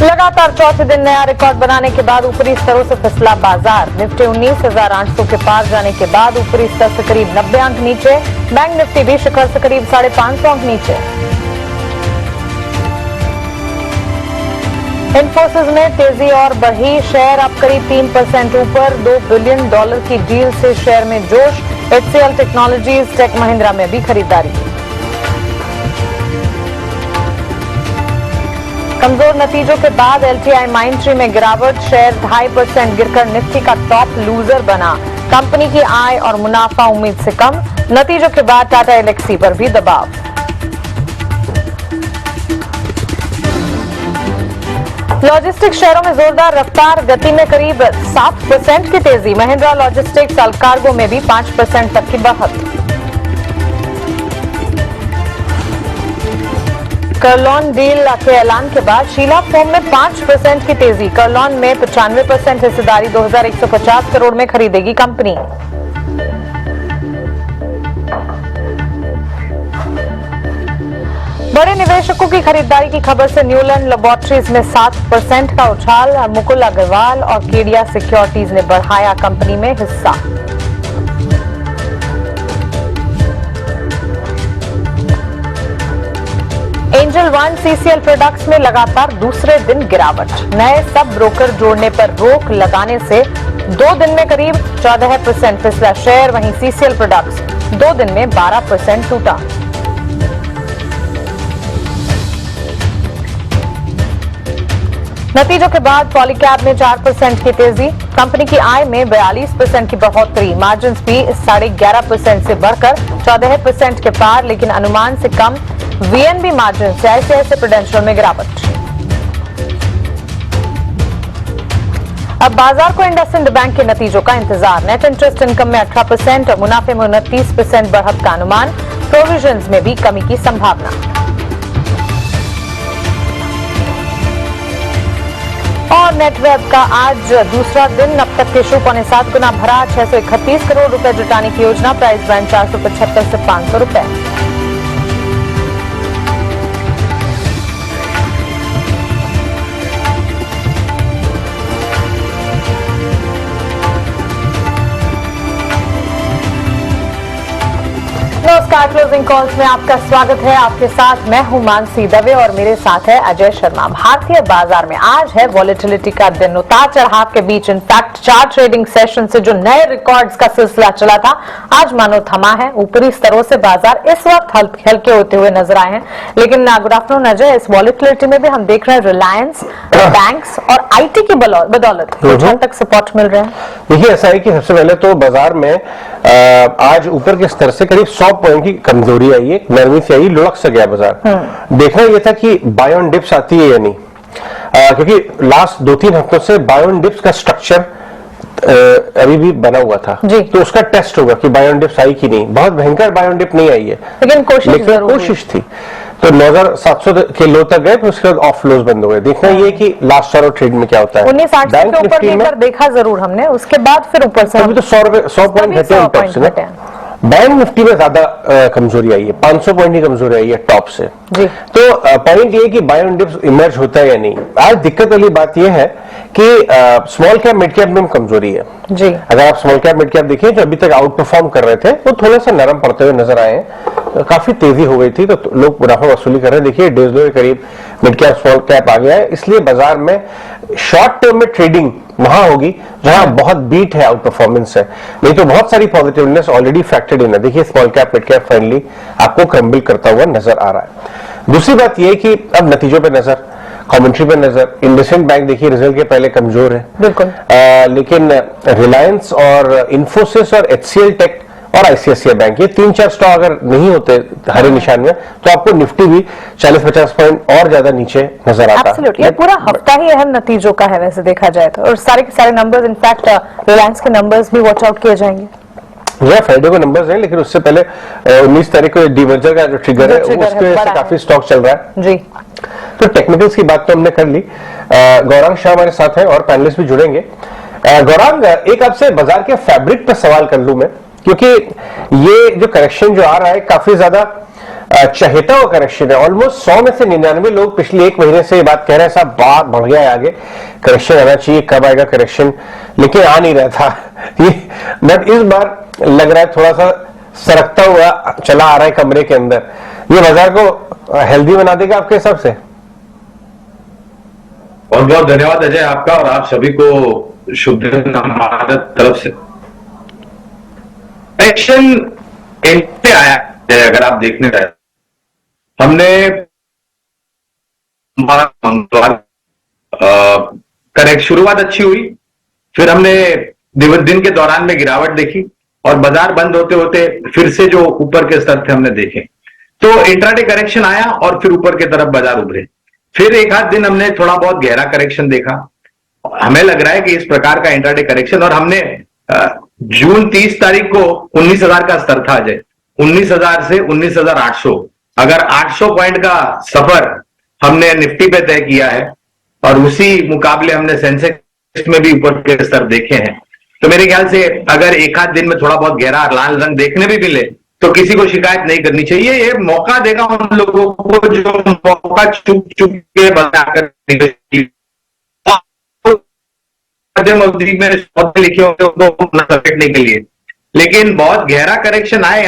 लगातार चौथे दिन नया रिकॉर्ड बनाने के बाद ऊपरी स्तरों से फिसला बाजार। निफ्टी 19,800 के पार जाने के बाद ऊपरी स्तर से करीब 90 अंक नीचे। बैंक निफ्टी भी शिखर से करीब 550 अंक नीचे। इंफोसिस में तेजी और बढ़ी, शेयर अब करीब 3% ऊपर। $2 बिलियन की डील से शेयर में जोश। HCL टेक्नोलॉजीज, टेक महिंद्रा में भी खरीदारी। कमजोर नतीजों के बाद LTI माइंट्री में गिरावट, शेयर 2.5% गिरकर निफ्टी का टॉप लूजर बना। कंपनी की आय और मुनाफा उम्मीद से कम। नतीजों के बाद टाटा एल्क्सी पर भी दबाव। लॉजिस्टिक्स शेयरों में जोरदार रफ्तार, गति में करीब 7% की तेजी। महिंद्रा लॉजिस्टिक्स, अल्कार्गो में भी 5% तक की बढ़त। कर्लॉन डील के ऐलान के बाद शीला फोम में 5% की तेजी। कर्लॉन में 95% हिस्सेदारी 2,150 करोड़ में खरीदेगी कंपनी। बड़े निवेशकों की खरीदारी की खबर से न्यूलैंड लैबोरेटरीज में 7% का उछाल। मुकुल अग्रवाल और केडिया सिक्योरिटीज ने बढ़ाया कंपनी में हिस्सा। एंजल वन CCL प्रोडक्ट्स में लगातार दूसरे दिन गिरावट। नए सब ब्रोकर जोड़ने पर रोक लगाने से 2 दिन में करीब 14% फिसला शेयर। वहीं CCL प्रोडक्ट्स 2 दिन में 12% टूटा। नतीजों के बाद पॉलीकैब में 4% की तेजी। कंपनी की आय में 42% की बढ़ोतरी। मार्जिन्स भी 11.5% से बढ़कर 14% के पार, लेकिन अनुमान से कम। VNB मार्जिन से ICICI प्रूडेंशियल में गिरावट। अब बाजार को इंडसइंड बैंक के नतीजों का इंतजार। नेट इंटरेस्ट इनकम में 18% और मुनाफे में 29% बढ़त का अनुमान। प्रोविजंस में भी कमी की संभावना। और नेटवेब का आज दूसरा दिन। अब तक के इशू 7.25 गुना भरा। 631 करोड़ रुपए जुटाने की योजना। प्राइस बैंड 475 से 500 रुपए। नमस्कार, क्लोजिंग कॉल्स में आपका स्वागत है। आपके साथ मैं हूं मानसी दवे और मेरे साथ है अजय शर्मा। भारतीय बाजार में आज है वॉलेटिलिटी का दिन। उतार चढ़ाव के बीच इनफैक्ट 4 ट्रेडिंग सेशन से जो नए रिकॉर्ड्स का सिलसिला चला था, आज मानो थमा है। ऊपरी स्तरों से बाजार इस वक्त हल्के होते हुए नजर आए हैं। लेकिन गुड आफ्टरनून अजय, इस वॉलेटिलिटी में भी हम देख रहे हैं रिलायंस, बैंक्स और IT की बदौलत कुछ हद तक सपोर्ट मिल रहे हैं। देखिए, ऐसा है कि सबसे पहले तो बाजार में आज ऊपर के स्तर से करीब 100 पॉइंट की कमजोरी आई है, नरमी से आई, लुढ़क सा गया बाजार। देखना यह था कि बाय ऑन डिप्स आती है या नहीं, क्योंकि लास्ट 2-3 हफ्तों से बाय ऑन डिप्स का स्ट्रक्चर अभी भी बना हुआ था, तो उसका टेस्ट होगा कि बाय ऑन डिप्स आई कि नहीं। बहुत भयंकर बाय ऑन डिप नहीं आई है, लेकिन कोशिश थी। तो 9,700 के लो तक गए, फिर उसके बाद ऑफ लोज बंद हो गए। देखना ये कि लास्ट आवर ट्रेड में क्या होता है। 19,800 के ऊपर एक बार देखा जरूर हमने, उसके बाद फिर ऊपर से अभी तो 100 पॉइंट घटे। बैंक निफ्टी में ज्यादा कमजोरी आई है, 500 पॉइंट की कमजोरी आई है टॉप से जी। तो पॉइंट ये कि बाय ऑन डिप्स इमर्ज होता है या नहीं। आज दिक्कत वाली बात यह है कि स्मॉल कैप मिड कैप में कमजोरी है जी। अगर आप स्मॉल कैप मिड कैप देखिए, जो अभी तक आउट परफॉर्म कर रहे थे, वो थोड़ा सा नरम पड़ते हुए नजर आए हैं। काफी तेजी हो गई थी, तो लोग मुनाफा वसूली कर रहे हैं। देखिए, डेज लो के करीब मिड कैप स्मॉल कैप आ गया है। इसलिए बाजार में शॉर्ट टर्म में ट्रेडिंग वहां होगी जहां बहुत बीट है, आउट परफॉर्मेंस है। नहीं तो बहुत सारी पॉजिटिवनेस ऑलरेडी फैक्टर्ड इन है। देखिए, small cap mid cap finally आपको क्रम्बल करता हुआ नजर आ रहा है। दूसरी बात यह कि अब नतीजों पे नजर, कमेंट्री पे नजर। इंडसइंड बैंक देखिए रिजल्ट के पहले कमजोर है बिल्कुल, लेकिन रिलायंस और इंफोसिस और HCL टेक और ICICI बैंक, ये 3-4 स्टॉक अगर नहीं होते हरे निशान में, तो आपको निफ्टी भी 40-50 पॉइंट और ज्यादा नीचे नजर आता है। ये पूरा हफ्ता ही अहम नतीजों का है वैसे देखा जाए तो, और सारे के सारे नंबर्स, इनफैक्ट रिलायंस के नंबर्स भी वॉच आउट किए जाएंगे। फ्राइडे को नंबर्स हैं, लेकिन उससे पहले 19 तारीख को डीमर्जर का जो ट्रिगर है, उसके वजह से काफी स्टॉक चल रहा है जी। तो टेक्निकल्स की बात तो हमने कर ली। गौरांग शाह हमारे साथ हैं और पैनलिस्ट भी जुड़ेंगे। गौरांग, एक आपसे बाजार के फैब्रिक पर सवाल कर लूं मैं, क्योंकि ये जो करेक्शन जो आ रहा है काफी ज्यादा चहेता हुआ करेक्शन है। ऑलमोस्ट 100 में से 99 लोग पिछले एक महीने से ये बात कह रहे हैं साहब बात बढ़ गया है, आगे करेक्शन आना चाहिए, कब आएगा करेक्शन, लेकिन आ नहीं रहा था ये। बट इस बार लग रहा है थोड़ा सा सरकता हुआ चला आ रहा है कमरे के अंदर। ये बाजार को हेल्दी बना देगा आपके हिसाब से? बहुत बहुत धन्यवाद अजय आपका, और आप सभी को शुभ दिन हमारे तरफ से। एक्शन एंड आया है, अगर आप देखने जाए, हमने मंगलवार करेक्ट शुरुआत अच्छी हुई, फिर हमने दिन के दौरान में गिरावट देखी, और बाजार बंद होते होते फिर से जो ऊपर के स्तर थे हमने देखे, तो इंट्राडे करेक्शन आया और फिर ऊपर की तरफ बाजार उभरे। फिर एक आध दिन हमने थोड़ा बहुत गहरा करेक्शन देखा। हमें लग रहा है कि इस प्रकार का इंट्राडे करेक्शन, और हमने जून 30 तारीख को 19,000 का स्तर था अजय, 19,000 से 19,800, अगर 800 पॉइंट का सफर हमने निफ्टी पे तय किया है, और उसी मुकाबले हमने सेंसेक्स में भी ऊपर के स्तर देखे हैं, तो मेरे ख्याल से अगर एक आध दिन में थोड़ा बहुत गहरा लाल रंग देखने भी मिले तो किसी को शिकायत नहीं करनी चाहिए। ये मौका देगा उन लोगों को जो मौका चुप के बनाकर में लिखे होंगे उनको समेटने के लिए, लेकिन बहुत गहरा करेक्शन आए,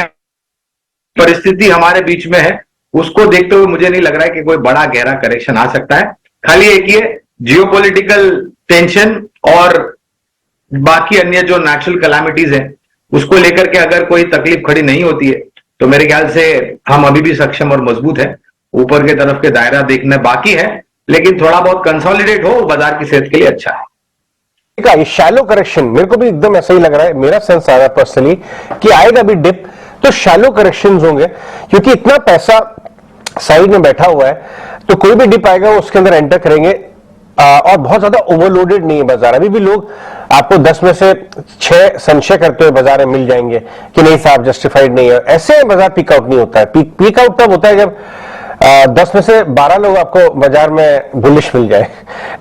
परिस्थिति हमारे बीच में है, उसको देखते हुए मुझे नहीं लग रहा है कि कोई बड़ा गहरा करेक्शन आ सकता है। खाली एक ये जियोपॉलिटिकल टेंशन और बाकी अन्य जो नेचुरल कैलामिटीज हैं उसको लेकर के अगर कोई तकलीफ खड़ी नहीं होती है तो मेरे ख्याल से हम अभी भी सक्षम और मजबूत है। ऊपर के तरफ के दायरा देखना बाकी है, लेकिन थोड़ा बहुत कंसोलिडेट हो बाजार की सेहत के लिए अच्छा है। ये शैलो करेक्शन मेरे को भी एकदम ऐसा ही लग रहा है, मेरा सेंस आ रहा है पर्सनली कि आएगा भी डिप तो शैलो करेक्शंस होंगे, क्योंकि इतना पैसा साइड में बैठा हुआ है, तो कोई भी डिप आएगा वो उसके अंदर एंटर करेंगे। और बहुत ज्यादा ओवरलोडेड नहीं है बाजार, अभी भी लोग आपको 10 में से 6 संशय करते हुए बाजार में मिल जाएंगे कि नहीं साहब जस्टिफाइड नहीं है। ऐसे बाजार पीक आउट नहीं होता है। पीक आउट तब होता है जब 10 में से 12 लोग आपको बाजार में बुलिश मिल जाए।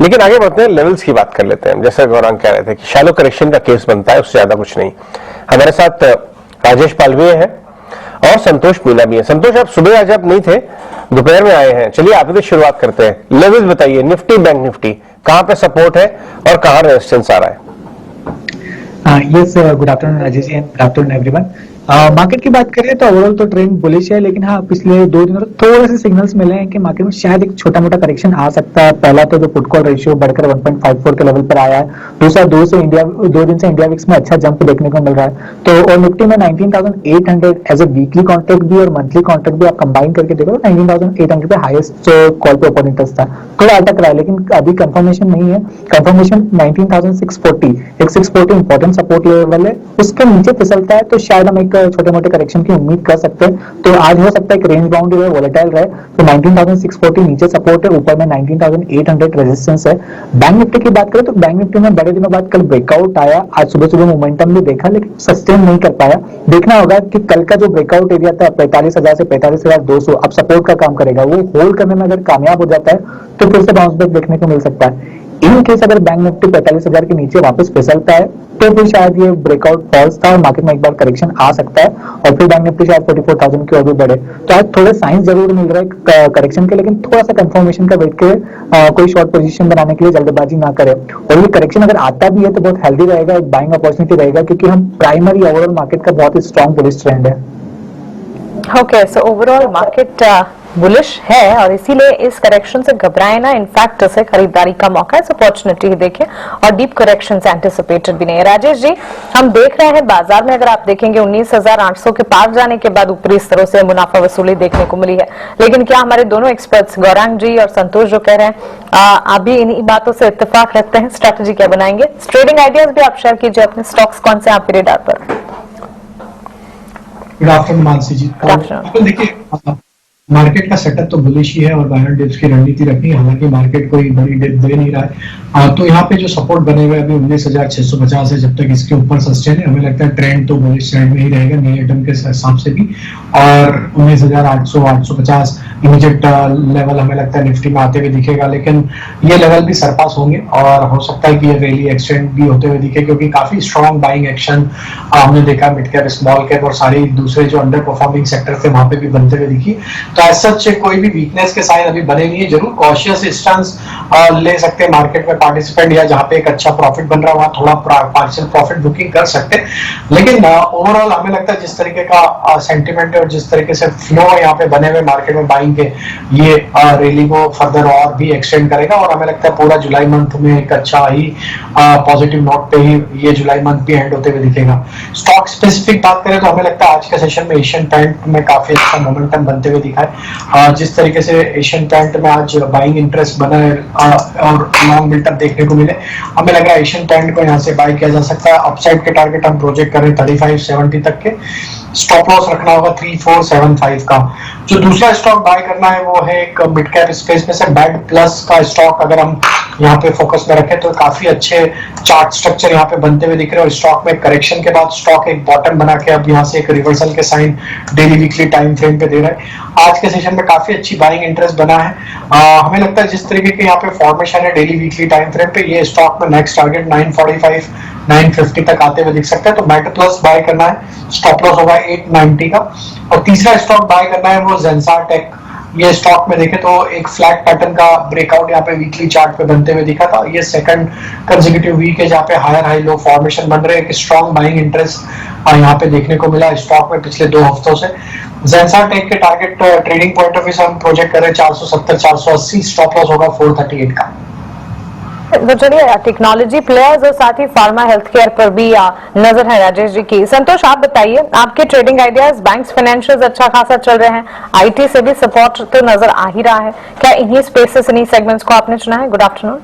लेकिन आगे बढ़ते हैं, लेवल्स की बात कर लेते हैं। जैसे गौरांग कह रहे थे कि शैलो करेक्शन का केस बनता है, उससे ज्यादा कुछ नहीं। हमारे साथ राजेश पालवे हैं और संतोष मीना भी है। संतोष आप सुबह आज आप नहीं थे, दोपहर में आए हैं, चलिए आप ही से शुरुआत करते हैं। लेवल्स बताइए, निफ्टी बैंक निफ्टी कहां पे सपोर्ट है और कहां रेजिस्टेंस आ रहा है? Yes, good afternoon Rajesh ji and good afternoon everyone. Market की बात करें तो ओवरऑल तो ट्रेंड बुलिश है, लेकिन हाँ पिछले 2 दिनों से थोड़े से सिग्नल्स मिले हैं कि मार्केट में शायद एक छोटा मोटा करेक्शन आ सकता है। पहला तो जो पुट कॉल रेशियो बढ़कर 1.54 के लेवल पर आया है, दूसरा 2 दिन से इंडिया विक्स में अच्छा जंप देखने को मिल रहा है। तो और निफ्टी में 19,800 एज ए वीकली कॉन्ट्रैक्ट भी और मंथली कॉन्ट्रैक्ट भी आप कंबाइन करके देखो, 19,800 पे हाईएस्ट कॉल पे ओपन इंटरेस्ट था, थोड़ा अटक रहा है, लेकिन अभी कंफर्मेशन नहीं है। कंफर्मेशन 19,640, एक 640 इंपॉर्टेंट सपोर्ट लेवल है, उसके नीचे फिसलता है तो शायद हम एक छोटे मोटे करेक्शन की उम्मीद कर सकते हैं। तो आज हो सकता है कि रेंज बाउंड रहे, वोलेटाइल रहे, तो 19,640 नीचे सपोर्ट है, ऊपर में 19,800 रेजिस्टेंस है। बैंक निफ्टी की बात करें तो बैंक निफ्टी में बड़े दिनों बाद कल ब्रेकआउट आया, आज सुबह सुबह मोमेंटम भी देखा, लेकिन सस्टेन नहीं कर पाया। देखना होगा कि कल का जो ब्रेकआउट एरिया था 45,000 से 45,200 अब सपोर्ट का काम करेगा, वो होल्ड करने में अगर कामयाब हो जाता है तो फिर से बाउंस बैक देखने को मिल सकता है। इन केस अगर बैंक निफ्टी 45,000 के नीचे वापस फिसलता है तो फिर शायद ये ब्रेकआउट फॉल्स था और मार्केट में एक बार करेक्शन आ सकता है और फिर बैंक निफ्टी शायद 44,000 की ओर भी बढ़े। तो आज थोड़े साइंस जरूर मिल रहा है करेक्शन के, लेकिन थोड़ा सा कंफर्मेशन का वेट करे, कोई शॉर्ट पोजीशन बनाने के लिए जल्दबाजी ना करे। और ये करेक्शन अगर आता भी है तो बहुत हेल्दी रहेगा, एक बाइंग अपॉर्चुनिटी रहेगा, क्योंकि हम प्राइमरी ओवरऑल मार्केट का बहुत ही स्ट्रॉन्ग बुलिश ट्रेंड है। Okay, so overall market bullish है और इसीलिए इस करेक्शन से घबराए ना, इनफैक्ट इसे खरीदारी का मौका, इस अपॉर्चुनिटी देखिए, और डीप करेक्शन से एंटिसिपेटेड भी नहीं है। राजेश जी, हम देख रहे हैं बाजार में अगर आप देखेंगे 19,800 के पार जाने के बाद ऊपरी स्तरों से मुनाफा वसूली देखने को मिली है, लेकिन क्या हमारे दोनों एक्सपर्ट्स गौरांग जी और संतोष जो कह रहे हैं आप भी इन्हीं बातों से इत्तेफाक रखते हैं? स्ट्रैटेजी क्या बनाएंगे? ट्रेडिंग आइडियाज भी आप शेयर कीजिए, अपने स्टॉक्स कौन से आप रेडार पर? गुड आफ्टरनून मानसी जी। देखिए मार्केट का सेटअप तो बुलिश ही है और बाय एंड डिप्स की रणनीति रखनी है, हालांकि मार्केट कोई बड़ी डिप दे नहीं रहा है। तो यहाँ पे जो सपोर्ट बने हुए अभी 19,650 है, जब तक इसके ऊपर सस्टेन है हमें लगता है ट्रेंड तो बुलिश साइड में ही रहेगा नियर टर्म के हिसाब से भी, और 19,800 850 इमीडिएट लेवल हमें लगता है निफ्टी में आते हुए दिखेगा, लेकिन ये लेवल भी सरपास होंगे और हो सकता है कि ये रैली एक्सटेंड भी होते हुए दिखे, क्योंकि काफी स्ट्रॉन्ग बाइंग एक्शन हमने देखा मिड कैप स्मॉल कैप और सारी दूसरे जो अंडर परफॉर्मिंग सेक्टर थे वहां पे भी बनते हुए दिखी। तो एज सच कोई भी वीकनेस के साइन अभी बने नहीं है, जरूर कॉशियस स्टांस ले सकते हैं मार्केट में पार्टिसिपेंट, या जहां पे एक अच्छा प्रॉफिट बन रहा है वहां थोड़ा पार्शियल प्रॉफिट बुकिंग कर सकते हैं, लेकिन ओवरऑल हमें लगता है जिस तरीके का सेंटिमेंट है और जिस तरीके से फ्लो यहाँ पे बने हुए मार्केट में बाइंग के, ये रैली को फर्दर और भी एक्सटेंड करेगा, और हमें लगता है पूरा जुलाई मंथ में एक अच्छा ही पॉजिटिव नोट पे ही ये जुलाई मंथ भी एंड होते हुए दिखेगा। स्टॉक स्पेसिफिक बात करें तो हमें लगता है आज के सेशन में एशियन पेंट में काफी अच्छा मोमेंटम बनते हुए दिखा है। जिस तरीके से एशियन पेंट में आज बाइंग इंटरेस्ट बना है और लॉन्ग बिल्टअप देखने को मिले, हमें लग रहा है एशियन पेंट को यहाँ से बाय किया जा सकता है। अपसाइड के टारगेट हम प्रोजेक्ट करें 3570 तक के, स्टॉप लॉस रखना होगा 3475 का। जो दूसरा स्टॉक बाय करना है वो है एक मिड कैप स्पेस में से बेड प्लस का स्टॉक, अगर हम यहाँ पे फोकस में रखें तो काफी अच्छे चार्ट स्ट्रक्चर यहाँ पे बनते हुए दिख रहे हैं, और स्टॉक में करेक्शन के बाद स्टॉक एक बॉटम बना के अब यहाँ से एक रिवर्सल के sign daily weekly time frame पे दे रहा है। आज के सेशन में काफी अच्छी बाइंग इंटरेस्ट बना है। हमें लगता है जिस तरीके के यहाँ पे फॉर्मेशन है डेली वीकली टाइम फ्रेम पे, ये स्टॉक में नेक्स्ट टारगेट 945 950 तक आते हुए दिख सकता है, तो मेटा प्लस बाय करना है, स्टॉप लॉस होगा 890 का। और तीसरा स्टॉक बाय करना है वो जेंसार टेक। ये स्टॉक में देखे तो एक फ्लैट पैटर्न का ब्रेकआउट यहाँ पे वीकली चार्ट पे बनते हुए दिखा था, ये सेकंड कंसेक्यूटिव वीक है जहाँ पे हायर हाई लो फॉर्मेशन बन रहे हैं, एक स्ट्रॉन्ग बाइंग इंटरेस्ट यहाँ पे देखने को मिला स्टॉक में पिछले 2 हफ्तों से। जेंसार टेक के target trading point of view से हम प्रोजेक्ट कर रहे हैं 470 480, स्टॉप लॉस होगा 438 का। तो चलिए टेक्नोलॉजी प्लेयर्स और साथ ही फार्मा हेल्थ केयर पर भी नजर है राजेश जी की। संतोष आप बताइए, आपके ट्रेडिंग आइडियाज बैंक्स फाइनेंशियल्स अच्छा खासा चल रहे हैं, आईटी से भी सपोर्ट तो नजर आ ही रहा है, क्या इन्हीं स्पेसेस इन्हीं सेगमेंट्स को आपने चुना है? Good afternoon.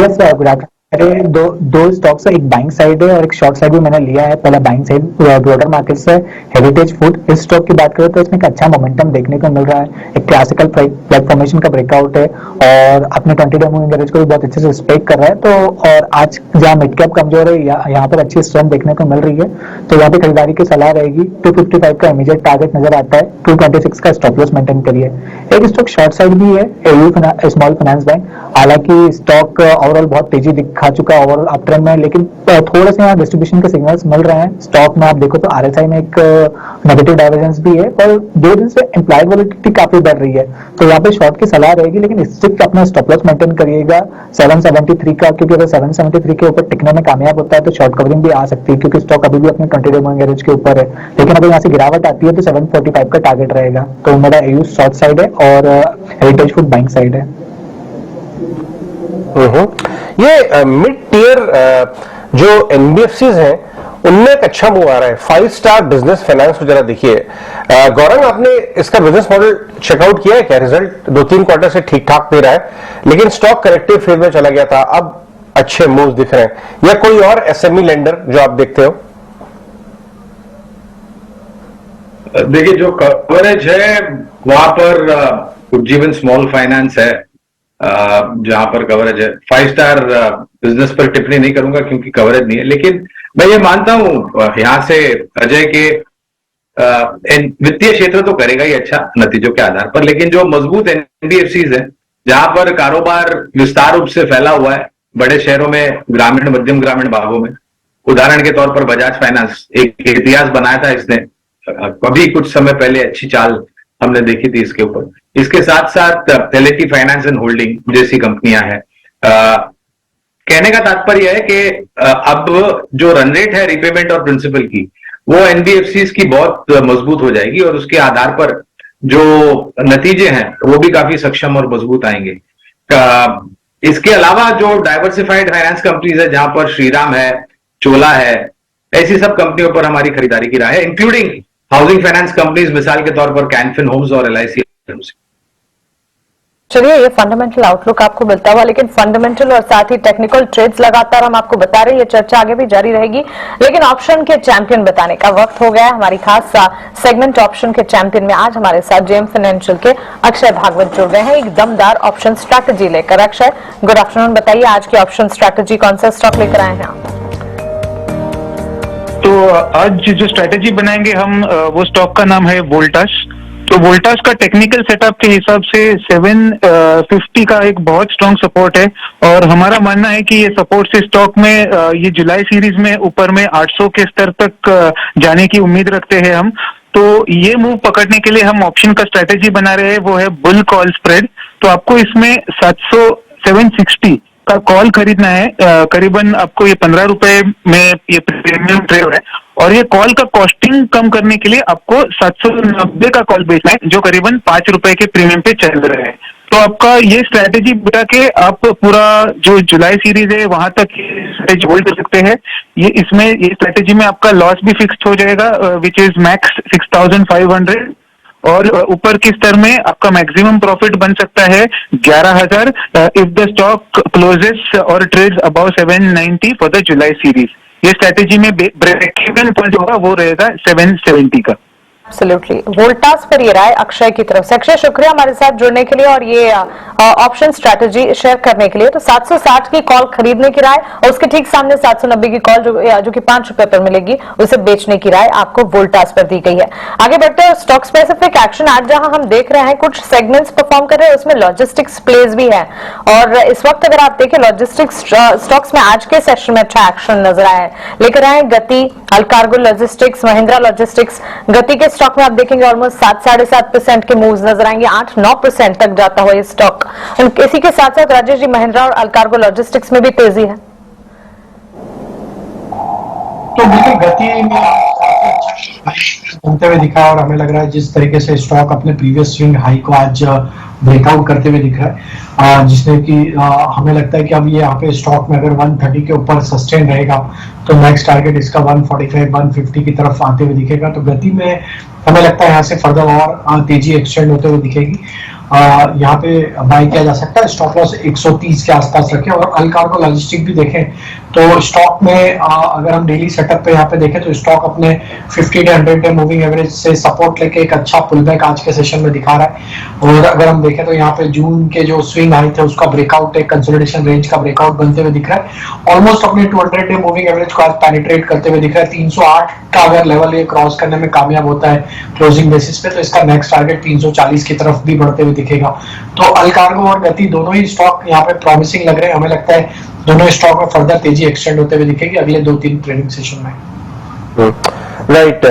Yes good afternoon. दो स्टॉक्स है, एक बाइंग साइड है और एक शॉर्ट साइड भी मैंने लिया है। पहला बाइंग साइड ब्रॉडर मार्केट से हेरिटेज फूड, इस स्टॉक की बात करें तो इसमें एक अच्छा मोमेंटम देखने को मिल रहा है, एक क्लासिकल प्राइस फॉर्मेशन का ब्रेकआउट है और अपने 20 डे मूविंग एवरेज को भी बहुत अच्छे से रिस्पेक्ट कर रहा है। तो और आज जहाँ मिड कैप कमजोर है यहाँ पर अच्छी स्ट्रेंथ देखने को मिल रही है, तो यहाँ पे खरीदारी की सलाह रहेगी। 255 का इमीडिएट टारगेट नजर आता है, 226 का स्टॉप लॉस मेंटेन करिए। एक स्टॉक शॉर्ट साइड भी है एयू स्मॉल फाइनेंस बैंक, हालांकि स्टॉक ओवरऑल बहुत तेजी दिखा चुका है ओवरऑल अप ट्रेंड में, लेकिन थोड़े से यहाँ डिस्ट्रीब्यूशन के सिग्नल्स मिल रहे हैं। स्टॉक में आप देखो तो आरएसआई में एक नेगेटिव डाइवर्जेंस भी है और 2 दिन से इम्प्लाइड वॉलिटिलिटी काफी बढ़ रही है, तो यहाँ पे शॉर्ट की सलाह रहेगी, लेकिन स्ट्रिक्ट अपना स्टॉप लॉस मेंटेन करिएगा 773 का, क्योंकि अगर 773 के ऊपर टिकने में कामयाब होता है तो शॉर्ट कवरिंग भी आ सकती है, क्योंकि स्टॉक अभी भी अपने 20 डे मूविंग एवरेज के ऊपर है। लेकिन अगर यहाँ से गिरावट आती है तो 745 का टारगेट रहेगा। तो मेरा एयू शॉर्ट साइड है और हेरिटेज फूड बाइंग साइड है। ये मिड टियर जो एनबीएफसीज हैं उनमें एक अच्छा मूव आ रहा है। 5 स्टार बिजनेस फाइनेंस को जरा देखिए। गौरंग, आपने इसका बिजनेस मॉडल चेकआउट किया है क्या? रिजल्ट 2-3 क्वार्टर से ठीक ठाक दे रहा है, लेकिन स्टॉक करेक्टिव फेज में चला गया था, अब अच्छे मूव्स दिख रहे हैं। या कोई और एसएमई लेंडर जो आप देखते हो? देखिए, जो कवरेज है वहां पर उज्जीवन स्मॉल फाइनेंस है जहां पर कवरेज है। 5 स्टार बिजनेस पर टिप्पणी नहीं करूंगा क्योंकि कवरेज नहीं है, लेकिन मैं ये मानता हूं यहां से अजय के वित्तीय क्षेत्र तो करेगा ही अच्छा नतीजों के आधार पर, लेकिन जो मजबूत एनबीएफसीज है जहां पर कारोबार विस्तार रूप से फैला हुआ है बड़े शहरों में, ग्रामीण मध्यम ग्रामीण भागों में, उदाहरण के तौर पर बजाज फाइनेंस एक इतिहास बनाया था इसने, अभी कुछ समय पहले अच्छी चाल हमने देखी थी इसके ऊपर। इसके साथ साथ एलएटी फाइनेंस एंड होल्डिंग जैसी कंपनियां हैं। कहने का तात्पर्य है कि अब जो रन रेट है रिपेमेंट और प्रिंसिपल की, वो एनबीएफसीज की बहुत मजबूत हो जाएगी और उसके आधार पर जो नतीजे हैं वो भी काफी सक्षम और मजबूत आएंगे। इसके अलावा जो डाइवर्सिफाइड फाइनेंस कंपनीज है जहां पर श्रीराम है, चोला है, ऐसी सब कंपनियों पर हमारी खरीदारी की राय है, इंक्लूडिंग हाउसिंग फाइनेंस कंपनीज, मिसाल के तौर पर कैनफिन होम्स और एलआईसी। चलिए, ये फंडामेंटल आउटलुक आपको मिलता हुआ, लेकिन फंडामेंटल और साथ ही टेक्निकल ट्रेड्स लगातार हम आपको बता रहे हैं, ये चर्चा आगे भी जारी रहेगी। लेकिन ऑप्शन के चैंपियन बताने का वक्त हो गया है। हमारी खास सेगमेंट ऑप्शन के चैंपियन में आज हमारे साथ जेएम फाइनेंशियल के अक्षय भागवत जुड़ रहे हैं एक दमदार ऑप्शन स्ट्रैटेजी लेकर। अक्षय, गुड आफ्टरनून, बताइए आज की ऑप्शन स्ट्रैटेजी कौन सा स्टॉक लेकर आए हैं आप? तो आज जो स्ट्रैटेजी बनाएंगे हम, वो स्टॉक का नाम है वोल्टास। तो वोल्टास का टेक्निकल सेटअप के हिसाब से 750 का एक बहुत स्ट्रांग सपोर्ट है, और हमारा मानना है कि ये सपोर्ट से स्टॉक में ये जुलाई सीरीज में ऊपर में 800 के स्तर तक जाने की उम्मीद रखते हैं हम। तो ये मूव पकड़ने के लिए हम ऑप्शन का स्ट्रैटेजी बना रहे हैं, वो है बुल कॉल स्प्रेड। तो आपको इसमें 760 का कॉल खरीदना है। करीबन आपको ये 15 रुपए में ये प्रीमियम ट्रेड है, और ये कॉल का कॉस्टिंग कम करने के लिए आपको 790 का कॉल बेचना है, जो करीबन 5 रुपए के प्रीमियम पे चल रहे हैं। तो आपका ये स्ट्रैटेजी बता के आप पूरा जो जुलाई सीरीज है वहां तक स्ट्रैटेजी होल्ड कर सकते हैं। ये स्ट्रैटेजी में आपका लॉस भी फिक्स्ड हो जाएगा, विच इज मैक्स 6500, और ऊपर के स्तर में आपका मैक्सिमम प्रॉफिट बन सकता है 11,000 इफ द स्टॉक क्लोजेस और trades about 790 for the July series. ये स्ट्रैटेजी में ब्रेक इवन पॉइंट होगा वो रहेगा 770 का। एब्सोल्युटली, वोल्टास पर ये राय अक्षय की तरफ से। अक्षय, शुक्रिया हमारे साथ जुड़ने के लिए और ये ऑप्शन स्ट्रैटेजी शेयर करने के लिए। तो 760 की कॉल खरीदने की राय और उसके ठीक सामने 790 की कॉल जो कि 5 रुपए पर मिलेगी, उसे बेचने की राय आपको वोल्टास पर दी गई है। आगे बढ़ते हैं स्टॉक स्पेसिफिक एक्शन। आज जहां हम देख रहे हैं कुछ सेगमेंट्स परफॉर्म कर रहे हैं, उसमें लॉजिस्टिक्स प्लेज भी है, और इस वक्त अगर आप देखें लॉजिस्टिक्स स्टॉक्स में आज के सेशन में अच्छा एक्शन नजर आया है। लेकर आए गति, अल्कार्गो लॉजिस्टिक्स, महिंद्रा लॉजिस्टिक्स। गति के स्टॉक में आप देखेंगे ऑलमोस्ट 7-7.5% के मूव्स नजर आएंगे, 8-9% तक जाता हुआ ये स्टॉक। इसी के साथ साथ राजेश जी, महिंद्रा और अल्कार्गो लॉजिस्टिक्स में भी तेजी है। तो देखिए, गति में घूमते हुए दिखा है, और हमें लग रहा है जिस तरीके से स्टॉक अपने प्रीवियस स्विंग हाई को आज ब्रेकआउट करते हुए दिख रहा है, जिसने कि हमें लगता है कि अब ये यहाँ पे स्टॉक में अगर 130 के ऊपर सस्टेन रहेगा तो नेक्स्ट टारगेट इसका 145-150 की तरफ आते हुए दिखेगा। तो गति में हमें लगता है यहाँ से फर्दर और तेजी एक्सटेंड होते हुए दिखेगी। यहाँ पे बाय किया जा सकता है, स्टॉप लॉस 130 के आसपास रखें। और अल्कार्गो लॉजिस्टिक भी देखें तो स्टॉक में अगर हम डेली सेटअप पे यहाँ पे देखें तो स्टॉक अपने 50 डे 100 डे मूविंग एवरेज से सपोर्ट लेके एक अच्छा पुलबैक आज के सेशन में दिखा रहा है। और अगर हम देखें तो यहाँ पे जून के जो स्विंग आए थे उसका ब्रेकआउट, एक कंसोलिडेशन रेंज का ब्रेकआउट बनते हुए दिख रहा है। ऑलमोस्ट अपने 200 डे मूविंग एवरेज को आज पेनिट्रेट करते हुए दिख रहा है। 308 का अगर लेवल ये क्रॉस करने में कामयाब होता है क्लोजिंग बेसिस पे, तो इसका नेक्स्ट टारगेट 340 की तरफ भी बढ़ते हुए दिखेगा। तो अल्कार्गो और गति दोनों ही स्टॉक यहाँ पे प्रॉमिसिंग लग रहे हैं। हमें लगता है दोनों स्टॉक में फर्दर तेजी एक्सटेंड होते हुए दिखेगी अगले 2-3 ट्रेडिंग सेशन में। राइट,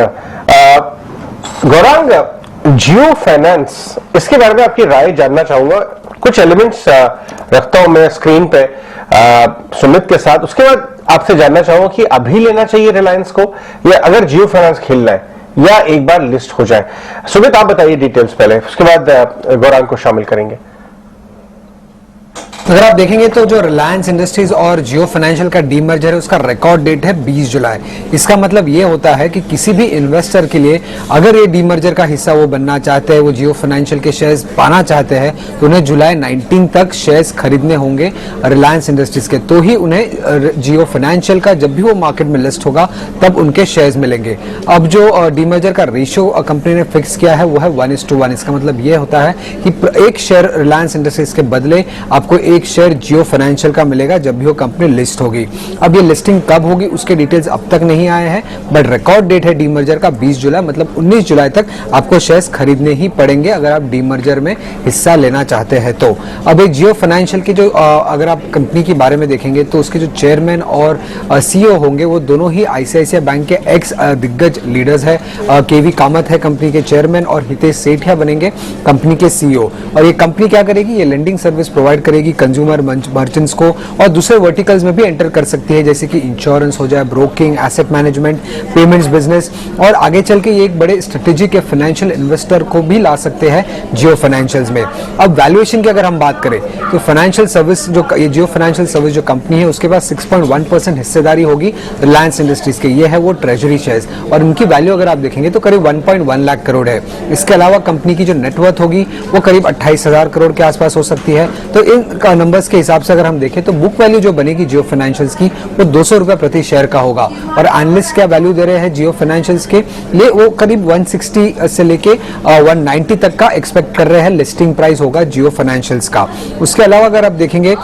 गौरांग, जियो फाइनेंस, इसके बारे में आपकी राय जानना चाहूंगा। कुछ एलिमेंट्स रखता हूं मैं स्क्रीन पे सुमित के साथ, उसके बाद आपसे जानना चाहूंगा कि अभी लेना चाहिए रिलायंस को, या अगर जियो फाइनेंस खेलना है, या एक बार लिस्ट हो जाए। सुमित, आप बताइए डिटेल्स पहले, उसके बाद गौरांग को शामिल करेंगे। अगर आप देखेंगे तो जो रिलायंस इंडस्ट्रीज और जियो फाइनेंशियल का डीमर्जर है उसका रिकॉर्ड डेट है 20 जुलाई। इसका मतलब ये होता है कि किसी भी इन्वेस्टर के लिए अगर ये डीमर्जर का हिस्सा वो बनना चाहते हैं, वो जियो फाइनेंशियल के शेयर्स पाना चाहते हैं, तो उन्हें जुलाई 19 तक शेयर्स खरीदने होंगे रिलायंस इंडस्ट्रीज के, तो ही उन्हें जियो फाइनेंशियल का जब भी वो मार्केट में लिस्ट होगा तब उनके शेयर्स मिलेंगे। अब जो डीमर्जर का रेशियो कंपनी ने फिक्स किया है वो है 1:1। इसका मतलब ये होता है कि एक शेयर रिलायंस इंडस्ट्रीज के बदले आपको एक शेयर जियो फाइनेंशियल का मिलेगा जब भी वो कंपनी लिस्ट होगी। अब ये लिस्टिंग कब होगी उसके डिटेल्स अब तक नहीं आए हैं, बट रिकॉर्ड डेट है डीमर्जर का 20 जुलाई, मतलब 19 जुलाई तक आपको शेयर्स खरीदने ही पड़ेंगे अगर आप डीमर्जर में हिस्सा लेना चाहते हैं तो। अब एक जियो फाइनेंशियल की जो अगर आप कंपनी के बारे में देखेंगे तो उसके जो चेयरमैन और सीईओ होंगे वो दोनों ही आईसीआईसीआई बैंक के एक्स दिग्गज लीडर्स है। केवी कामत है कंपनी के चेयरमैन और हितेश सेठिया बनेंगे कंपनी के सीईओ। और ये कंपनी क्या करेगी, ये लेंडिंग सर्विस प्रोवाइड करेगी कंज्यूमर मर्चेंट्स को और दूसरे वर्टिकल्स में भी एंटर कर सकती है, जैसे कि इंश्योरेंस हो जाए, broking, asset management, payments business, और आगे चल के ये एक बड़े स्ट्रेटेजिक या फाइनेंशियल इन्वेस्टर को भी ला सकते हैं जियो फाइनेंशियल्स में। अब वैल्यूएशन की अगर हम बात करें तो फाइनेंशियल सर्विस जो ये जियो फाइनेंशियल सर्विस जो कंपनी है उसके पास 6.1% हिस्सेदारी होगी रिलायंस इंडस्ट्रीज के, ये है वो ट्रेजरी शेयर्स, और उनकी वैल्यू अगर आप देखेंगे तो करीब 1.1 लाख करोड़ है। इसके अलावा कंपनी की जो नेटवर्थ होगी वो करीब 28,000 करोड़ के आसपास हो सकती है। तो इन नंबर्स के हिसाब से अगर हम देखें तो बुक वैल्यू जो बनेगी जियो फाइनेंशियल्स की वो 200 रुपए प्रति शेयर का होगा, और एनालिस्ट क्या वैल्यू दे रहे हैं जियो फाइनेंशियल्स के लिए, वो करीब 160 से लेके 190 तक का एक्सपेक्ट कर रहे हैं लिस्टिंग प्राइस होगा जियो फाइनेंशियल्स का। उसके अलावा अगर आप देखेंगे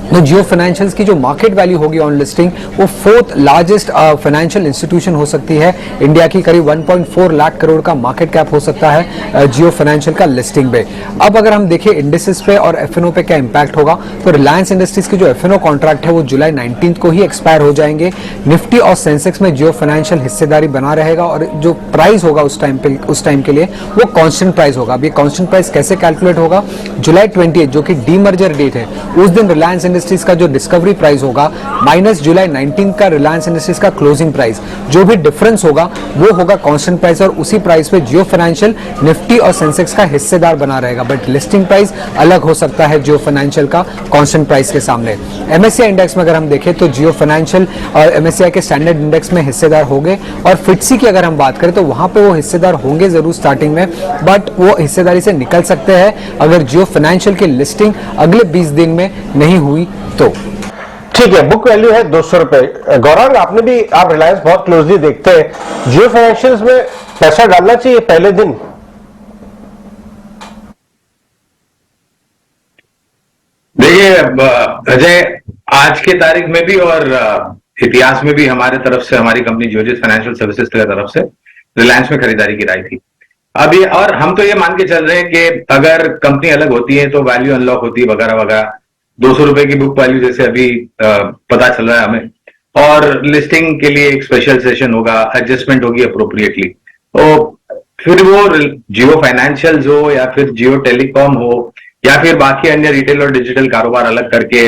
तो जियो फाइनेंशियल्स की जो मार्केट वैल्यू होगी ऑन लिस्टिंग वो 4th लार्जेस्ट फाइनेंशियल इंस्टीट्यूशन हो सकती है इंडिया की, करीब 1.4 लाख करोड़ का मार्केट कैप हो सकता है जियो फाइनेंशियल का लिस्टिंग पे। अब अगर हम देखें इंडिसेस पे और एफएनओ पे क्या इंपैक्ट होगा, तो रिलायंस इंडस्ट्रीज के जो एफएनओ कॉन्ट्रैक्ट है वो जुलाई 19 को ही एक्सपायर हो जाएंगे। निफ्टी और सेंसेक्स में जियो फाइनेंशियल हिस्सेदारी बना रहेगा, और जो प्राइस होगा उस टाइम के लिए वो कांस्टेंट प्राइस होगा। अब ये कांस्टेंट प्राइस कैसे कैलकुलेट होगा, जुलाई 28 जो कि डीमर्जर डेट है उस दिन रिलायंस इंडस्ट्रीज का जो डिस्कवरी प्राइस होगा माइनस जुलाई 19 का रिलायंस इंडस्ट्रीज का क्लोजिंग प्राइस, जो भी डिफरेंस होगा वो होगा कांस्टेंट प्राइस, और उसी प्राइस पे जियो फाइनेंशियल निफ्टी और सेंसेक्स का हिस्सेदार बना रहेगा, बट लिस्टिंग प्राइस अलग हो सकता है जियो फाइनेंशियल का कांस्टेंट प्राइस के सामने। एमएससीआई इंडेक्स में अगर हम देखें तो जियो फाइनेंशियल और एमएससीआई के स्टैंडर्ड इंडेक्स में हिस्सेदार होंगे, और फिटसी की अगर हम बात करें तो वहां पे वो हिस्सेदार होंगे जरूर स्टार्टिंग में, बट वो हिस्सेदारी से निकल सकते हैं अगर जियो फाइनेंशियल की लिस्टिंग अगले 20 दिन में नहीं हुई तो। ठीक है, बुक वैल्यू है 200 रुपए। गौरांग, आप रिलायंस बहुत क्लोजली देखते हैं, जियो फाइनेंशियल्स में पैसा डालना चाहिए पहले दिन? देखिए अजय, आज के तारीख में भी और इतिहास में भी हमारे तरफ से, हमारी कंपनी जियोजित फाइनेंशियल सर्विसेज की तरफ से रिलायंस में खरीदारी की राय थी। अभी और हम तो ये मान के चल रहे हैं कि अगर कंपनी अलग होती है तो वैल्यू अनलॉक होती है वगैरह वगैरह। 200 रुपए की बुक वैल्यू जैसे अभी पता चल रहा है हमें, और लिस्टिंग के लिए एक स्पेशल सेशन होगा, एडजस्टमेंट होगी अप्रोप्रिएटली, तो फिर वो जियो फाइनेंशियल हो या फिर जियो टेलीकॉम हो या फिर बाकी अन्य रिटेल और डिजिटल कारोबार अलग करके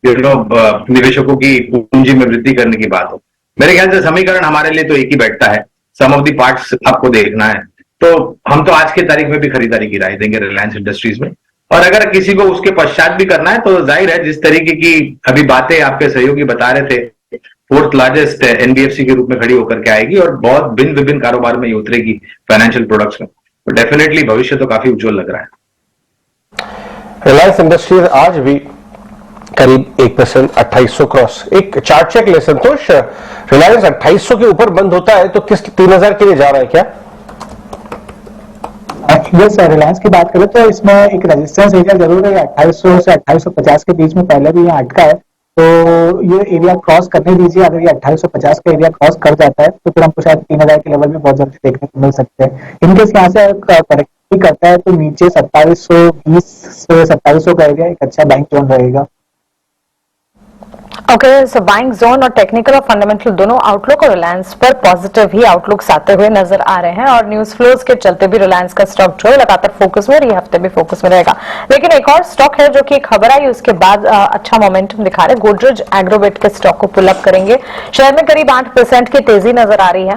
निवेशकों की पूंजी में वृद्धि करने की बात हो, मेरे ख्याल से समीकरण हमारे लिए तो एक ही बैठता है, सम ऑफ द पार्ट्स आपको देखना है। तो हम तो आज की तारीख में भी खरीदारी की राय देंगे रिलायंस इंडस्ट्रीज में, और अगर किसी को उसके पश्चात भी करना है तो जाहिर है जिस तरीके की अभी बातें आपके सहयोगी बता रहे थे, 4th लार्जेस्ट एनबीएफसी के रूप में खड़ी होकर के आएगी और बहुत विभिन्न कारोबार में ये उतरेगी फाइनेंशियल प्रोडक्ट्स में, तो डेफिनेटली भविष्य तो काफी उज्जवल लग रहा है। रिलायंस इंडस्ट्रीज आज भी करीब 1% 2800 क्रॉस। एक चार्ट चेक ले संतोष, रिलायंस 2800 के ऊपर बंद होता है तो किस 3000 के लिए जा रहा है क्या? यस, रिलायंस की बात करें तो इसमें एक रेजिस्टेंस एरिया जरूर है 2800 से 2850 के बीच में, पहले भी यहाँ अटका है, तो ये एरिया क्रॉस करने दीजिए। अगर ये 2850 का एरिया क्रॉस कर जाता है तो फिर हमको शायद 3000 के लेवल में बहुत जल्दी देखने को मिल सकते हैं। इनकेस यहाँ से करेक्ट करता है तो नीचे 2720 से 2700 का एरिया एक अच्छा बैंक जोन रहेगा। ओके, सो बाइंग जोन और टेक्निकल और फंडामेंटल दोनों आउटलुक और रिलायंस पर पॉजिटिव ही आउटलुक्स आते हुए नजर आ रहे हैं, और न्यूज फ्लोज के चलते भी रिलायंस का स्टॉक जो है लगातार फोकस में, और ये हफ्ते भी फोकस में रहेगा। लेकिन एक और स्टॉक है जो कि खबर आई उसके बाद अच्छा मोमेंटम दिखा रहे, गोदरेज एग्रोवेट के स्टॉक को पुल अप करेंगे। शेयर में करीब 8% की तेजी नजर आ रही है।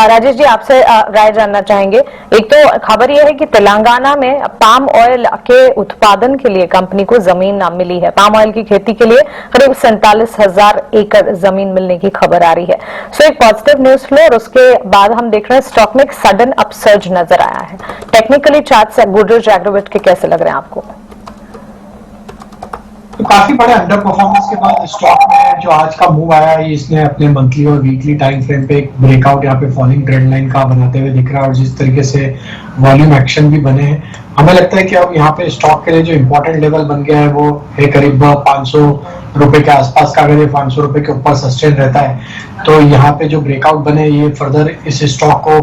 राजेश जी, आपसे राय जानना चाहेंगे। एक तो खबर यह है कि तेलंगाना में पाम ऑयल के उत्पादन के लिए कंपनी को जमीन मिली है। पाम ऑयल की खेती के लिए करीब 47,000 एकड़ जमीन मिलने की खबर आ रही है। सो एक पॉजिटिव न्यूज फ्लो, और उसके बाद हम देख रहे हैं स्टॉक में एक सडन अपसर्ज नजर आया है। टेक्निकली चार्ट्स गोदरेज एग्रोवेट के कैसे लग रहे हैं आपको? तो काफी बड़े अंडर परफॉर्मेंस के बाद स्टॉक में जो आज का मूव आया है, इसने अपने मंथली और वीकली टाइम फ्रेम पे एक ब्रेकआउट यहाँ पे फॉलिंग ट्रेंड लाइन का बनाते हुए दिख रहा है, और जिस तरीके से वॉल्यूम एक्शन भी बने हैं, हमें लगता है कि अब यहाँ पे स्टॉक के लिए जो इम्पोर्टेंट लेवल बन गया है वो है करीब 500 रुपए के आसपास का। अगर ये 500 रुपए के ऊपर सस्टेन रहता है तो यहाँ पे जो ब्रेकआउट बने ये फर्दर इस स्टॉक को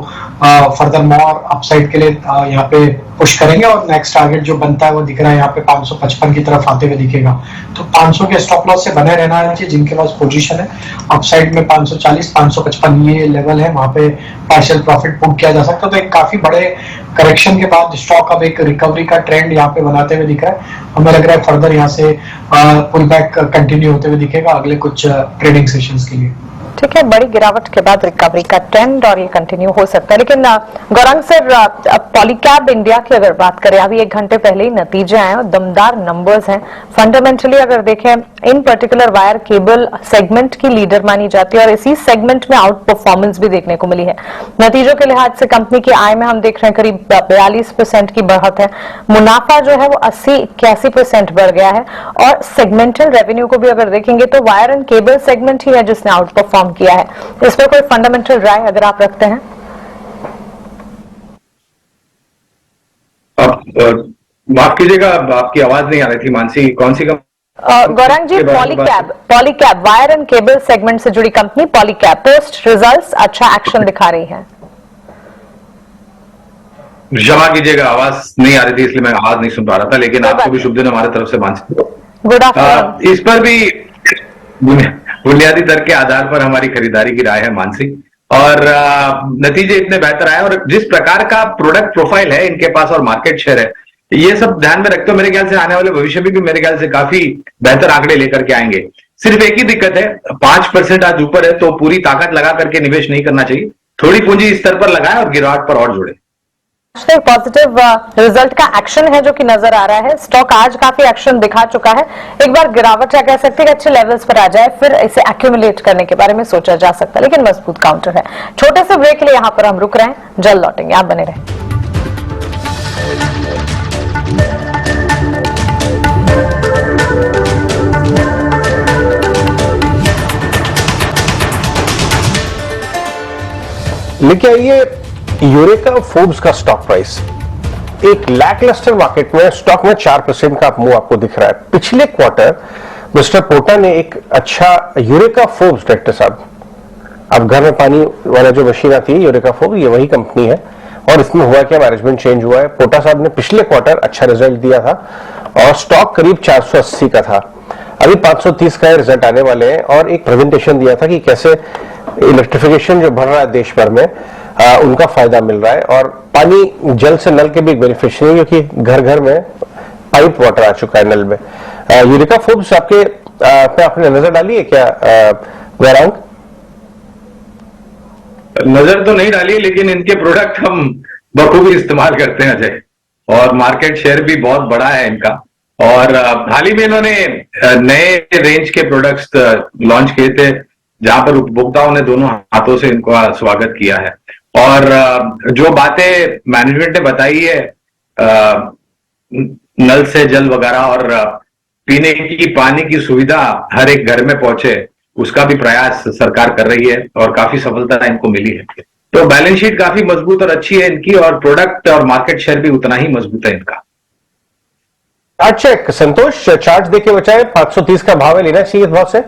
फर्दर मोर अपसाइड के लिए यहाँ पे पुश करेंगे, और नेक्स्ट टारगेट जो बनता है वो दिख रहा है यहाँ पे 555 की तरफ आते हुए दिखेगा। तो 500 के स्टॉप लॉस से बने रहना चाहिए जिनके पास पोजीशन है। अपसाइड में 540 555 ये लेवल है, वहां पे पार्शियल प्रॉफिट बुक किया जा सकता है। तो एक काफी बड़े करेक्शन के बाद स्टॉक अब एक रिकवरी का ट्रेंड यहाँ पे बनाते हुए दिख रहा है। हमें लग रहा है फर्दर यहाँ से पुल बैक कंटिन्यू होते हुए दिखेगा अगले कुछ ट्रेडिंग सेशंस के लिए। ठीक है, बड़ी गिरावट के बाद रिकवरी का ट्रेंड और ये कंटिन्यू हो सकता है। लेकिन गौरंग सर, पॉलीकैब इंडिया की अगर बात करें, अभी 1 घंटे पहले ही नतीजे आए और दमदार नंबर्स हैं। फंडामेंटली अगर देखें, इन पर्टिकुलर वायर केबल सेगमेंट की लीडर मानी जाती है और इसी सेगमेंट में आउट परफॉर्मेंस भी देखने को मिली है। नतीजों के लिहाज से कंपनी की आय में हम देख रहे हैं करीब 42% की बढ़त है। मुनाफा जो है वो 80-81% बढ़ गया है और सेगमेंटल रेवेन्यू को भी अगर देखेंगे तो वायर एंड केबल सेगमेंट ही है जिसने आउट परफॉर्म किया है। इस पर कोई फंडामेंटल राय अगर आप रखते हैं? माफ कीजिएगा, आपकी आवाज नहीं आ रही थी मानसी, कौन सी Gaurang ji, Polycab wire and cable segment से जुड़ी कंपनी पॉलीकैब पोस्ट रिजल्ट्स अच्छा एक्शन दिखा रही है। क्षमा कीजिएगा, आवाज नहीं आ रही थी इसलिए मैं आवाज नहीं सुन पा रहा था, लेकिन आपको भी शुभ दिन हमारे तरफ से मानसी। Good afternoon. इस पर भी बुनियादी तर्क के आधार पर हमारी खरीदारी की राय है मानसी, और नतीजे इतने बेहतर आए और जिस प्रकार का प्रोडक्ट प्रोफाइल है इनके पास और मार्केट शेयर है, ये सब ध्यान में रखते हुए मेरे ख्याल से आने वाले भविष्य में भी मेरे ख्याल से काफी बेहतर आंकड़े लेकर के आएंगे। सिर्फ एक ही दिक्कत है, 5% आज ऊपर है तो पूरी ताकत लगा करके निवेश नहीं करना चाहिए, थोड़ी पूंजी इस स्तर पर लगाए और गिरावट पर और जोड़े। पॉजिटिव रिजल्ट का एक्शन है जो कि नजर आ रहा है। स्टॉक आज काफी एक्शन दिखा चुका है। एक बार गिरावट या कह सकते हैं कि अच्छे लेवल्स पर आ जाए, फिर इसे एक्यूमुलेट करने के बारे में सोचा जा सकता है, लेकिन मजबूत काउंटर है। छोटे से ब्रेक के लिए यहां पर हम रुक रहे हैं, जल्द लौटेंगे, आप बने रहें। लेके आइए यूरेका फोर्ब्स का स्टॉक प्राइस। एक लैकलस्टर मार्केट में स्टॉक में 4% का मूव आपको दिख रहा है। पिछले क्वार्टर मिस्टर पोटा ने एक अच्छा यूरेका फोर्ब्स, डायरेक्टर साहब, अब घर में पानी वाला जो मशीन आती है यूरेका फोर्ब्स, ये वही कंपनी है और इसमें हुआ क्या, मैनेजमेंट चेंज हुआ है। पोटा साहब ने पिछले क्वार्टर अच्छा रिजल्ट दिया था और स्टॉक करीब 480 का था, अभी 530 का रिजल्ट आने वाले हैं। और एक प्रेजेंटेशन दिया था कि कैसे इलेक्ट्रिफिकेशन जो बढ़ रहा है देश भर में, उनका फायदा मिल रहा है और पानी जल से नल के भी बेनिफिशियरी है क्योंकि घर घर में पाइप वाटर आ चुका है नल में। यूरेका फोर्ब्स आपके पे आपने नजर डाली है क्या गौरंग? नजर तो नहीं डाली, लेकिन इनके प्रोडक्ट हम बखूबी इस्तेमाल करते हैं अजय, और मार्केट शेयर भी बहुत बड़ा है इनका। और हाल ही में इन्होंने नए रेंज के प्रोडक्ट्स लॉन्च किए थे जहां पर उपभोक्ताओं ने दोनों हाथों से इनका स्वागत किया है। और जो बातें मैनेजमेंट ने बताई है, नल से जल वगैरह और पीने की पानी की सुविधा हर एक घर में पहुंचे, उसका भी प्रयास सरकार कर रही है और काफी सफलता इनको मिली है। तो बैलेंस शीट काफी मजबूत और अच्छी है इनकी, और प्रोडक्ट और मार्केट शेयर भी उतना ही मजबूत है इनका। अच्छा संतोष, चार्ट देके बचाए 530 का भाव है, लेना चाहिए इस भाव से?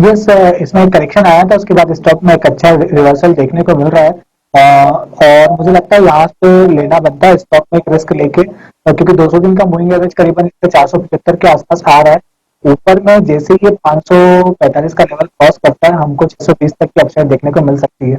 यस, इसमें करेक्शन आया था, उसके बाद स्टॉक में एक अच्छा रिवर्सल देखने को मिल रहा है और मुझे लगता है यहाँ से लेना बनता है स्टॉक में एक रिस्क लेके, क्योंकि 200 दिन का मूविंग एवरेज करीबन 475 के आसपास आ रहा है। ऊपर में जैसे ये 545 का लेवल क्रॉस करता है, हमको 620 तक की अपसाइड देखने को मिल सकती है।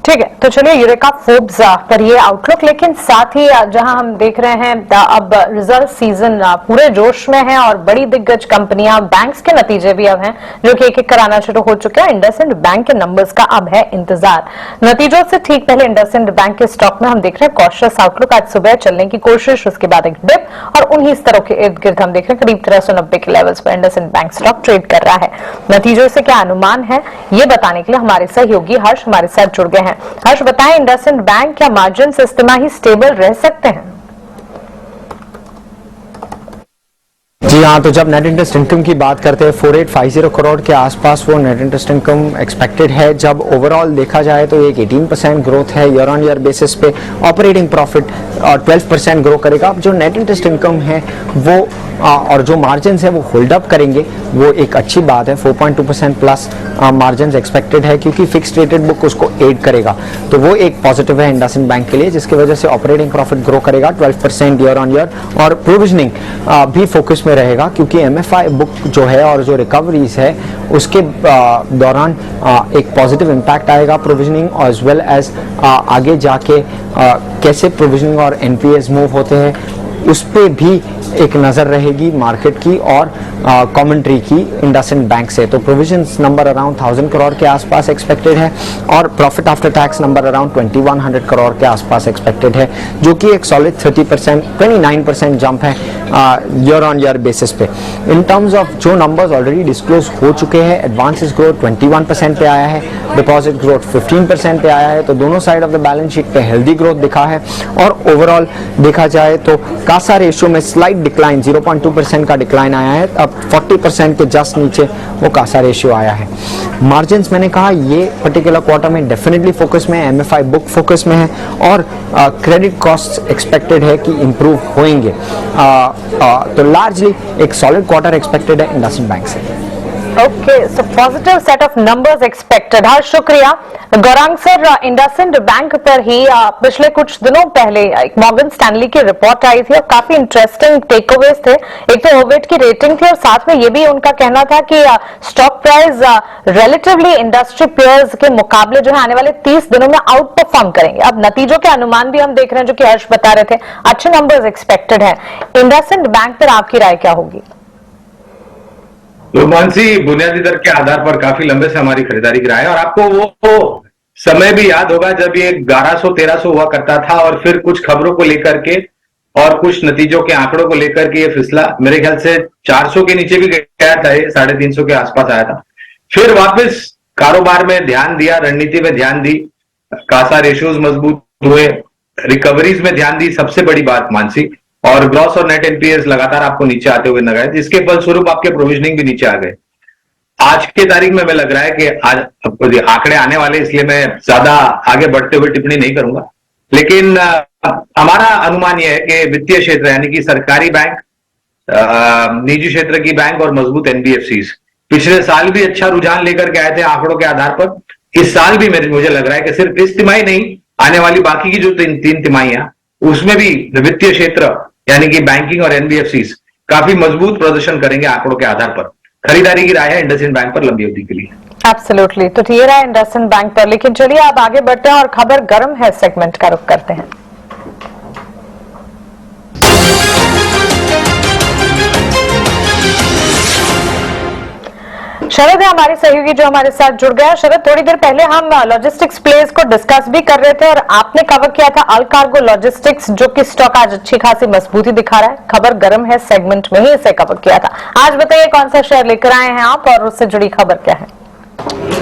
ठीक है, तो चलिए यूरेका फोर्ब्स पर ये आउटलुक, लेकिन साथ ही जहां हम देख रहे हैं अब रिजल्ट सीजन पूरे जोश में है और बड़ी दिग्गज कंपनियां, बैंक्स के नतीजे भी अब हैं जो कि एक एक कराना शुरू हो चुके हैं। इंडसइंड बैंक के नंबर्स का अब है इंतजार। नतीजों से ठीक पहले इंडसइंड बैंक के स्टॉक में हम देख रहे हैं कॉशियस आउटलुक, आज सुबह चलने की कोशिश, उसके बाद एक डिप और उन्हीं स्तरों के इर्द गिर्द हम देख रहे हैं करीब 1390 के लेवल्स पर इंडसइंड बैंक स्टॉक ट्रेड कर रहा है। नतीजों से क्या अनुमान है ये बताने के लिए हमारे सहयोगी हर्ष हमारे साथ जुड़ गए हैं। हर्ष, बताएं, इंडसइंड बैंक क्या मार्जिन इस तिमाही स्टेबल रह सकते हैं? जी हाँ, तो जब नेट इंटरेस्ट इनकम की बात करते हैं 4850 करोड़ के आसपास वो नेट इंटरेस्ट इनकम एक्सपेक्टेड है। जब ओवरऑल देखा जाए तो एक 18% ग्रोथ है ईयर ऑन ईयर बेसिस पे। ऑपरेटिंग प्रॉफिट 12% ग्रो करेगा। अब जो नेट इंटरेस्ट इनकम है वो और जो मार्जिन है वो होल्ड अप करेंगे, वो एक अच्छी बात है। 4.2% प्लस मार्जिन एक्सपेक्टेड है, क्योंकि फिक्स्ड रेटेड बुक उसको एड करेगा, तो वो एक पॉजिटिव है इंडसइंड बैंक के लिए, जिसकी वजह से ऑपरेटिंग प्रॉफिट ग्रो करेगा 12% ईयर ऑन ईयर। और प्रोविजनिंग भी फोकस में रहेगा, क्योंकि एमएफआई बुक जो है और जो रिकवरीज है उसके दौरान एक पॉजिटिव इम्पैक्ट आएगा प्रोविजनिंग, एज वेल एज आगे जाके कैसे प्रोविजनिंग और एनपीएस मूव होते हैं उस पे भी एक नजर रहेगी मार्केट की और कमेंट्री की इंडसइंड बैंक से। तो प्रोविजंस नंबर अराउंड 1000 करोड़ के आसपास एक्सपेक्टेड है और profit after tax number around 2100 crore के आसपास एक्सपेक्टेड है, जो कि एक सॉलिड 29% जंप है ईयर ऑन ईयर बेसिस पे। इन टर्म्स ऑफ जो नंबर्स ऑलरेडी डिस्क्लोज हो चुके हैं, एडवांसेस ग्रोथ 21% पे आया है, डिपॉजिट ग्रोथ 15% पे आया है, तो दोनों side of the balance sheet पे हेल्दी ग्रोथ दिखा है। और ओवरऑल देखा जाए तो कासा रेशियो में स्लाइट डिक्लाइन 0.2% का डिक्लाइन आया है, अब 40% के जस्ट नीचे वो कासा रेशियो आया है। मार्जिन्स मैंने कहा ये पर्टिकुलर क्वार्टर में डेफिनेटली फोकस में है, एमएफआई बुक फोकस में है और क्रेडिट कॉस्ट एक्सपेक्टेड है कि इंप्रूव होंगे। तो लार्जली एक सॉलिड क्वार्टर एक्सपेक्टेड है इंडसइंड बैंक से। Okay, so positive set off numbers expected. Harsh, शुक्रिया। गौरांग सर, इंडसइंड बैंक पर ही पिछले कुछ दिनों पहले एक मॉर्गन स्टैनली की रिपोर्ट आई थी और काफी इंटरेस्टिंग टेकअवेज थे। एक तो ओवेट की रेटिंग थी और साथ में ये भी उनका कहना था कि stock price relatively industry pairs के मुकाबले जो है आने वाले 30 दिनों में आउट परफॉर्म करेंगे। अब नतीजों के अनुमान भी हम देख रहे हैं, जो कि हर्ष बता रहे थे, अच्छे नंबर्स एक्सपेक्टेड है। इंडसइंड बैंक पर आपकी राय क्या होगी? तो मानसी, बुनियादी दर के आधार पर काफी लंबे से हमारी खरीदारी गिरा है और आपको वो समय भी याद होगा जब ये 1100-1300 हुआ करता था और फिर कुछ खबरों को लेकर के और कुछ नतीजों के आंकड़ों को लेकर के ये फिसला मेरे ख्याल से 400 के नीचे भी गया था, ये 350 के आसपास आया था। फिर वापस कारोबार में ध्यान दिया, रणनीति में ध्यान दी, कासा रेशियोज मजबूत हुए, रिकवरीज में ध्यान दी, सबसे बड़ी बात मानसी, और ग्रॉस और नेट एनपीएस लगातार आपको नीचे आते हुए नजर आए, जिसके फलस्वरूप आपके प्रोविजनिंग भी नीचे आ गए। आज के तारीख में हमें लग रहा है कि आज आंकड़े आने वाले, इसलिए मैं ज्यादा आगे बढ़ते हुए टिप्पणी नहीं करूंगा, लेकिन हमारा अनुमान यह है कि वित्तीय क्षेत्र यानी कि सरकारी बैंक, निजी क्षेत्र की बैंक और मजबूत एनबीएफसीज पिछले साल भी अच्छा रुझान लेकर के आए थे आंकड़ों के आधार पर। इस साल भी मुझे लग रहा है कि सिर्फ इस तिमाही नहीं, आने वाली बाकी की जो तीन तिमाहियां उसमें भी वित्तीय क्षेत्र यानी कि बैंकिंग और एनबीएफसीज काफी मजबूत प्रदर्शन करेंगे आंकड़ों के आधार पर। खरीदारी की राय है इंडसइंड बैंक पर लंबी अवधि के लिए। एब्सोल्युटली, तो ये रहा इंडसइंड बैंक पर। लेकिन चलिए आप आगे बढ़ते हैं और खबर गर्म है सेगमेंट का रुख करते हैं। शरद है हमारे सहयोगी जो हमारे साथ जुड़ गया। शरद, थोड़ी देर पहले हम लॉजिस्टिक्स प्लेस को डिस्कस भी कर रहे थे और आपने कवर किया था अल कार्गो लॉजिस्टिक्स, जो कि स्टॉक आज अच्छी खासी मजबूती दिखा रहा है। खबर गर्म है सेगमेंट में ही इसे कवर किया था। आज बताइए कौन सा शेयर लेकर आए हैं आप और उससे जुड़ी खबर क्या है?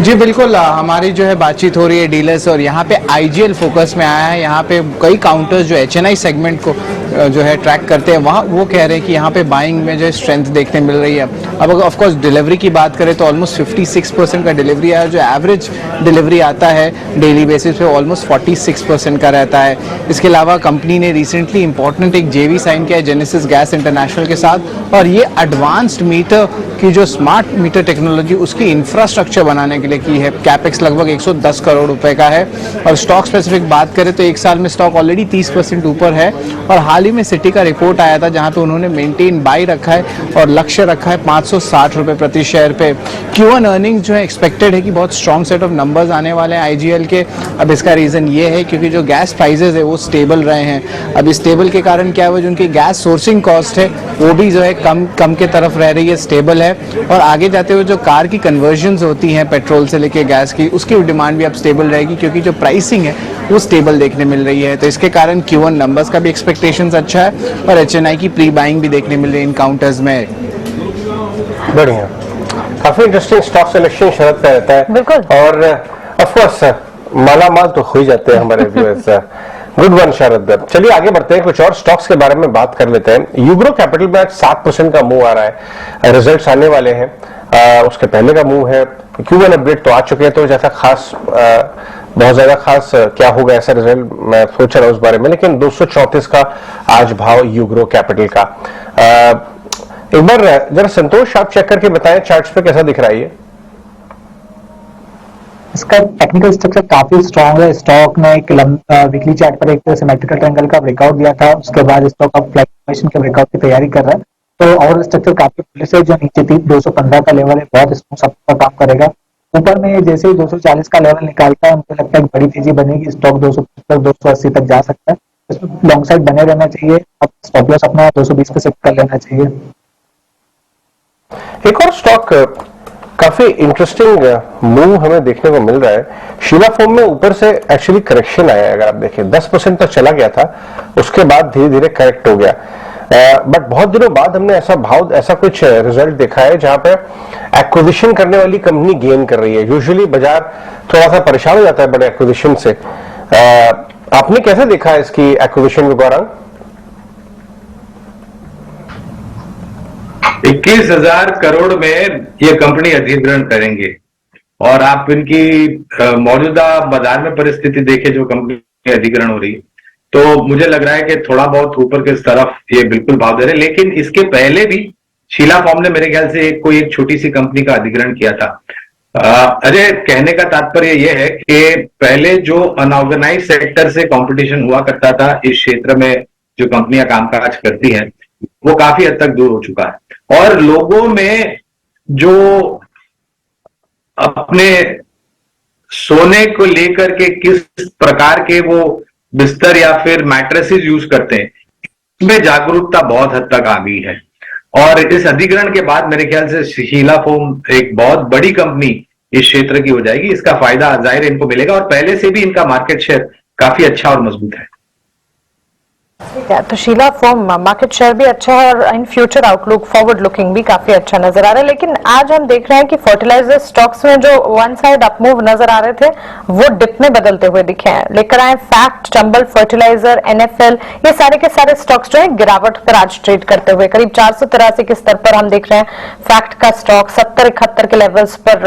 जी बिल्कुल, हमारी जो है बातचीत हो रही है डीलर्स और यहाँ पे आईजीएल फोकस में आया है। यहाँ पे कई काउंटर्स जो एचएनआई सेगमेंट को जो है ट्रैक करते हैं, वहाँ वो कह रहे हैं कि यहाँ पे बाइंग में जो है स्ट्रेंथ देखने मिल रही है। अब ऑफ कोर्स डिलीवरी की बात करें तो ऑलमोस्ट 56% का डिलीवरी है, जो एवरेज डिलीवरी आता है डेली बेसिस पे ऑलमोस्ट 46% का रहता है। इसके अलावा कंपनी ने रिसेंटली इंपॉर्टेंट एक जेवी साइन किया है जेनेसिस गैस इंटरनेशनल के साथ, और ये एडवांस्ड मीटर की जो स्मार्ट मीटर टेक्नोलॉजी उसकी इंफ्रास्ट्रक्चर बनाने के लिए की है। कैपेक्स लगभग 110 करोड़ रुपए का है। और स्टॉक स्पेसिफिक बात करें तो एक साल में स्टॉक ऑलरेडी 30% ऊपर है। और हाल ही में सिटी का रिपोर्ट आया था जहां पे उन्होंने मेंटेन बाई रखा है और लक्ष्य रखा है 560 रुपए प्रति शेयर पे। Q1 अर्निंग जो है एक्सपेक्टेड है कि बहुत स्ट्रॉन्ग सेट ऑफ नंबर्स आने वाले हैं आईजीएल के। अब इसका रीजन ये है क्योंकि जो गैस प्राइसेस है वो स्टेबल रहे हैं। अब इस स्टेबल के कारण क्या हुआ, जो उनकी गैस सोर्सिंग कॉस्ट है वो भी जो है कम के तरफ रह रही है, स्टेबल है। और आगे जाते हुए जो कार की कन्वर्जन होती हैं पेट्रोल से लेके गैस की, उसकी डिमांड भी अब स्टेबल रहेगी क्योंकि जो प्राइसिंग है वो स्टेबल देखने मिल रही है। तो इसके कारण Q1 नंबर्स का भी एक्सपेक्टेशंस अच्छा है और एचएनआई की प्री बाइंग भी देखने मिल रही है इन काउंटर्स में। बढ़िया, काफी इंटरेस्टिंग स्टॉक सिलेक्शन शरद पे रहता है। बिल्कुल। और ऑफ कोर्स माला माल तो हो ही जाते हैं हमारे व्यूअर्स। गुड वन शरद। चलिए आगे बढ़ते हैं, कुछ और स्टॉक्स के बारे में बात कर लेते हैं। यूग्रो कैपिटल में आज 7% का मूव आ रहा है, रिजल्ट्स आने वाले हैं, उसके पहले का मूव है। Q1 अपडेट तो आ चुके हैं, तो जैसा खास बहुत ज्यादा खास क्या होगा ऐसा रिजल्ट मैं सोच रहा हूं उस बारे में, लेकिन 234 का आज भाव यूग्रो कैपिटल का। एक बार जरा संतोष आप चेक करके बताएं चार्ट्स पे कैसा दिख रहा है ये। इसका टेक्निकल स्ट्रक्चर काफी स्ट्रांग है। स्टॉक ने एक वीकली चार्ट पर एक सिमेट्रिकल ट्रायंगल का ब्रेकआउट दिया था, उसके बाद स्टॉक अब फ्लैगफॉर्मेशन के ब्रेकआउट की तैयारी कर रहा है। तो और स्ट्रक्चर काफी पुलिस है, जो नीचे थी 215 का लेवल है, बहुत स्मूथ सपोर्ट काम करेगा। ऊपर में जैसे ही 240 का लेवल निकालता है, मुझे लगता है बड़ी तेजी बनेगी, स्टॉक 275 280 तक जा सकता है। इसमें लॉन्ग साइड बने रहना चाहिए, अब स्टॉप लॉस अपना 220 पे सेट कर लेना चाहिए। एक और स्टॉक काफी इंटरेस्टिंग मूव हमें देखने को मिल रहा है। शीला फोम में ऊपर से एक्चुअली करेक्शन आया है, अगर आप देखें 10% तक चला गया था, उसके बाद धीरे धीरे करेक्ट हो गया। बट बहुत दिनों बाद हमने ऐसा कुछ रिजल्ट देखा है जहां पे एक्विजिशन करने वाली कंपनी गेन कर रही है। यूजुअली बाजार थोड़ा सा परेशान हो जाता है बड़े एक्विजिशन से। आपने कैसे देखा है इसकी एक्विजिशन को गौरव? 21,000 करोड़ में ये कंपनी अधिग्रहण करेंगे और आप इनकी मौजूदा बाजार में परिस्थिति देखें जो कंपनी अधिग्रहण हो रही है, तो मुझे लग रहा है कि थोड़ा बहुत ऊपर के तरफ ये बिल्कुल भाव दे रहे। लेकिन इसके पहले भी शीला फॉर्म ने मेरे ख्याल से कोई एक छोटी सी कंपनी का अधिग्रहण किया था। अजय, कहने का तात्पर्य यह है कि पहले जो अनऑर्गेनाइज सेक्टर से कंपटीशन हुआ करता था इस क्षेत्र में जो कंपनियां कामकाज करती हैं, वो काफी हद तक दूर हो चुका है और लोगों में जो अपने सोने को लेकर के किस प्रकार के वो बिस्तर या फिर मैट्रेसेस यूज करते हैं, इसमें जागरूकता बहुत हद तक आ गई है। और इस अधिग्रहण के बाद मेरे ख्याल से शीला फोम एक बहुत बड़ी कंपनी इस क्षेत्र की हो जाएगी। इसका फायदा जाहिर इनको मिलेगा और पहले से भी इनका मार्केट शेयर काफी अच्छा और मजबूत है। ठीक है, तो शीला फोम मार्केट शेयर भी अच्छा है और in future outlook forward looking भी काफी अच्छा नजर आ रहा है। लेकिन आज हम देख रहे हैं कि फर्टिलाइजर स्टॉक्स में जो वन साइड अपमूव नजर आ रहे थे वो डिप में बदलते हुए दिखे हैं। लेकर आए फैक्ट, चंबल फर्टिलाइजर, एनएफएल, ये सारे के सारे स्टॉक्स जो है गिरावट पर आज ट्रेड करते हुए करीब 483 के स्तर पर हम देख रहे हैं। फैक्ट का स्टॉक 70-71 के लेवल्स पर,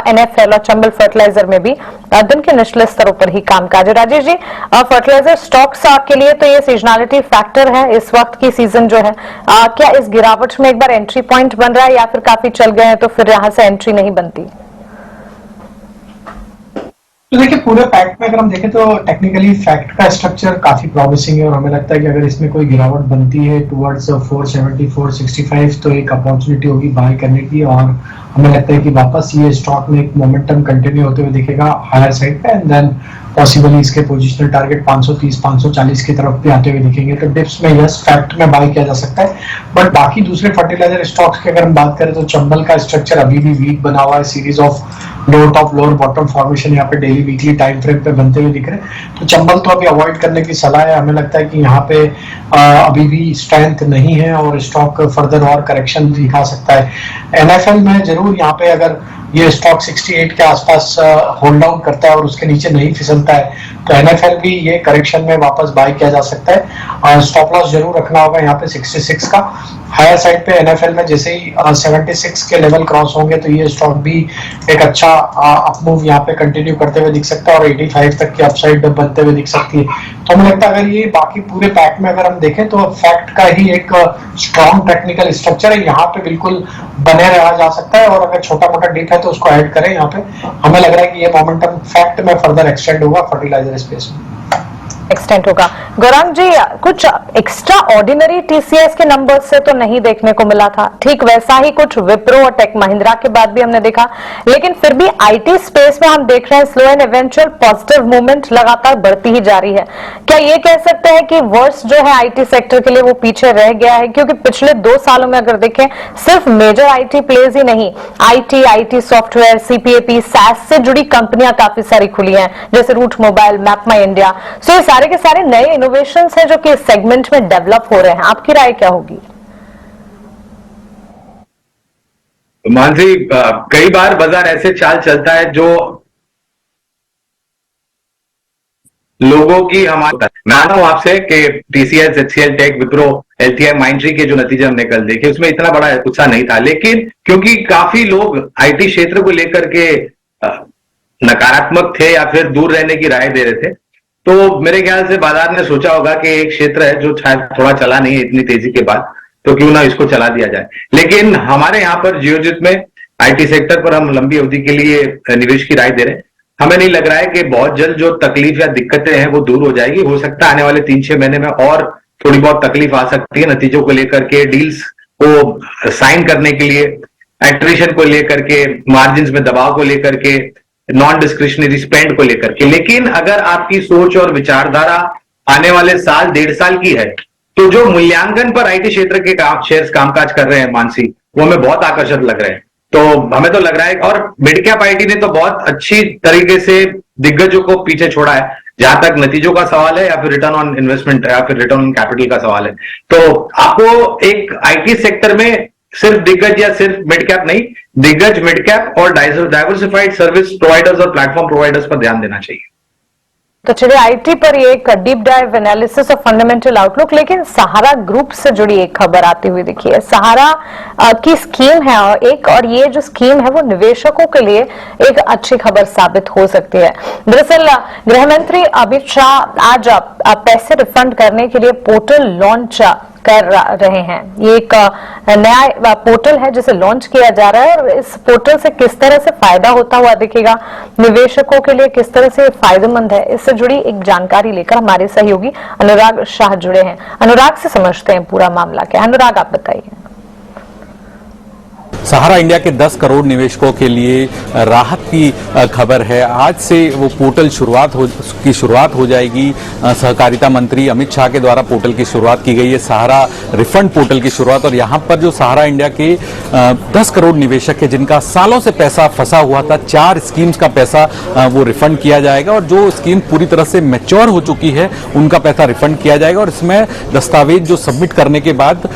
एनएफएल और चंबल फर्टिलाइजर में भी दिन के निचले स्तरों पर ही कामकाज है। राजेश जी, फर्टिलाइजर स्टॉक्स के लिए तो ये सीजनलिटी फैक्टर है इस वक्त की सीजन जो है, क्या इस गिरावट में एक बार एंट्री पॉइंट बन रहा है या फिर काफी चल गए हैं तो फिर यहां से एंट्री नहीं बनती? तो देखिए, पूरे फैक्ट में अगर हम देखें तो टेक्निकली फैक्ट का स्ट्रक्चर काफी प्रॉमिसिंग है और हमें लगता है कि अगर इसमें कोई गिरावट बनती है टुवर्ड्स 470 465 तो एक अपॉर्चुनिटी होगी बाय करने की और हमें लगता है कि वापस ये स्टॉक में एक मोमेंटम कंटिन्यू होते हुए दिखेगा हायर साइड पे एंड देन पॉसिबली इसके पोजिशनल टारगेट 530 540 की तरफ भी आते हुए दिखेंगे। तो डिप्स में यस फैक्ट में बाय किया जा सकता है। बट बाकी दूसरे फर्टिलाइजर स्टॉक्स की अगर हम बात करें तो चंबल का स्ट्रक्चर अभी भी वीक बना हुआ है। Series of lower top lower bottom formation यहाँ पे डेली वीकली टाइम फ्रेम पे बनते हुए दिख रहे हैं, तो चंबल तो अभी अवॉइड करने की सलाह है। हमें लगता है कि यहाँ पे अभी भी स्ट्रेंथ नहीं है और स्टॉक फर्दर और करेक्शन दिखा सकता है। एनएफएल में जरूर यहाँ पे अगर ये स्टॉक 68 के आसपास होल्ड आउट करता है और उसके नीचे नहीं फिसलता है तो एनएफएल भी ये करेक्शन में वापस बाय किया जा सकता है। स्टॉप लॉस जरूर रखना होगा यहाँ पे 66 का। हायर साइड पे एनएफएल में जैसे ही 76 के लेवल क्रॉस होंगे तो ये स्टॉक भी एक अच्छा अपमूव यहाँ पे कंटिन्यू करते हुए दिख सकता है और 85 तक की अपसाइड बनते हुए दिख सकती है। तो हमें लगता है अगर ये बाकी पूरे पैक में अगर हम देखें तो फैक्ट का ही एक स्ट्रॉन्ग टेक्निकल स्ट्रक्चर है, यहाँ पे बिल्कुल बने रहा जा सकता है और अगर छोटा मोटा डिप है तो उसको ऐड करें। यहाँ पे हमें लग रहा है कि ये मोमेंटम फैक्ट में फर्दर एक्सटेंड होगा फर्टिलाइजर स्पेस में एक्सटेंड होगा। गौरांग जी, कुछ एक्स्ट्रा ऑर्डिनरी टीसीएस के नंबर्स से तो नहीं देखने को मिला था, ठीक वैसा ही कुछ विप्रो और टेक महिंद्रा के बाद भी हमने देखा, लेकिन फिर भी आईटी स्पेस में हम देख रहे हैं slow and eventual positive movement लगातार बढ़ती ही जा रही है। क्या ये कह सकते हैं कि वर्स्ट जो है आईटी सेक्टर के लिए वो पीछे रह गया है? क्योंकि पिछले 2 सालों में अगर देखें सिर्फ मेजर आईटी प्लेयर्स ही नहीं, आईटी सॉफ्टवेयर, सीपीएपी, सैस से जुड़ी कंपनियां काफी सारी खुली हैं, जैसे रूट मोबाइल, मैप माई इंडिया। सो ये सारे के सारे नए इनोवेशंस हैं जो कि इस सेगमेंट में डेवलप हो रहे हैं। आपकी राय क्या होगी? मानसी, कई बार बाजार ऐसे चाल चलता है जो लोगों की हमारा मानता हूं आपसे कि TCS, HCL, tech, Wipro, LTI, Mindtree के जो नतीजे हमने कल देखे उसमें इतना बड़ा उत्साह नहीं था, लेकिन क्योंकि काफी लोग आईटी क्षेत्र को लेकर के नकारात्मक थे या फिर दूर रहने की राय दे रहे थे, तो मेरे ख्याल से बाजार ने सोचा होगा कि एक क्षेत्र है जो शायद थोड़ा चला नहीं है इतनी तेजी के बाद, तो क्यों ना इसको चला दिया जाए। लेकिन हमारे यहाँ पर जियोजित में आईटी सेक्टर पर हम लंबी अवधि के लिए निवेश की राय दे रहे हैं। हमें नहीं लग रहा है कि बहुत जल्द जो तकलीफ या दिक्कतें हैं वो दूर हो जाएगी। हो सकता है आने वाले 3-6 महीने में और थोड़ी बहुत तकलीफ आ सकती है नतीजों को लेकर के, डील्स को साइन करने के लिए, एट्रिशन को लेकर के, मार्जिन में दबाव को लेकर के, नॉन डिस्क्रिशनरी स्पेंड को लेकर के। लेकिन अगर आपकी सोच और विचारधारा आने वाले साल 1.5 साल की है, तो जो मूल्यांकन पर आईटी क्षेत्र के शेयर्स कामकाज कर रहे हैं मानसी, वो हमें बहुत आकर्षक लग रहे हैं। तो हमें तो लग रहा है, और मिड कैप आईटी ने तो बहुत अच्छी तरीके से दिग्गजों को पीछे छोड़ा है, जहां तक नतीजों का सवाल है या फिर रिटर्न ऑन इन्वेस्टमेंट या फिर रिटर्न ऑन कैपिटल का सवाल है। तो आपको एक आईटी सेक्टर में सिर्फ दिग्गज या सिर्फ मिड कैप नहीं, दिग्गज, मिड कैप और डाइवर्सिफाइड सर्विस प्रोवाइडर्स और प्लेटफॉर्म प्रोवाइडर्स पर ध्यान देना चाहिए। तो चलिए आईटी पर ये एक deep dive analysis of fundamental outlook. लेकिन सहारा ग्रुप से जुड़ी एक खबर आती हुई दिखी है। सहारा की स्कीम है एक, और ये जो स्कीम है वो निवेशकों के लिए एक अच्छी खबर साबित हो सकती है। दरअसल गृह मंत्री अमित शाह आज पैसे रिफंड करने के लिए पोर्टल लॉन्च कर रहे हैं। ये एक नया पोर्टल है जिसे लॉन्च किया जा रहा है, और इस पोर्टल से किस तरह से फायदा होता हुआ दिखेगा, निवेशकों के लिए किस तरह से फायदेमंद है, इससे जुड़ी एक जानकारी लेकर हमारे सहयोगी अनुराग शाह जुड़े हैं। अनुराग से समझते हैं पूरा मामला क्या। अनुराग, आप बताइए। सहारा इंडिया के 10 करोड़ निवेशकों के लिए राहत की खबर है। आज से वो पोर्टल की शुरुआत हो जाएगी। सहकारिता मंत्री अमित शाह के द्वारा पोर्टल की शुरुआत की गई है, सहारा रिफंड पोर्टल की शुरुआत। और यहाँ पर जो सहारा इंडिया के 10 करोड़ निवेशक है जिनका सालों से पैसा फंसा हुआ था, 4 स्कीम्स का पैसा वो रिफंड किया जाएगा, और जो स्कीम पूरी तरह से मैच्योर हो चुकी है उनका पैसा रिफंड किया जाएगा। और इसमें दस्तावेज जो सबमिट करने के बाद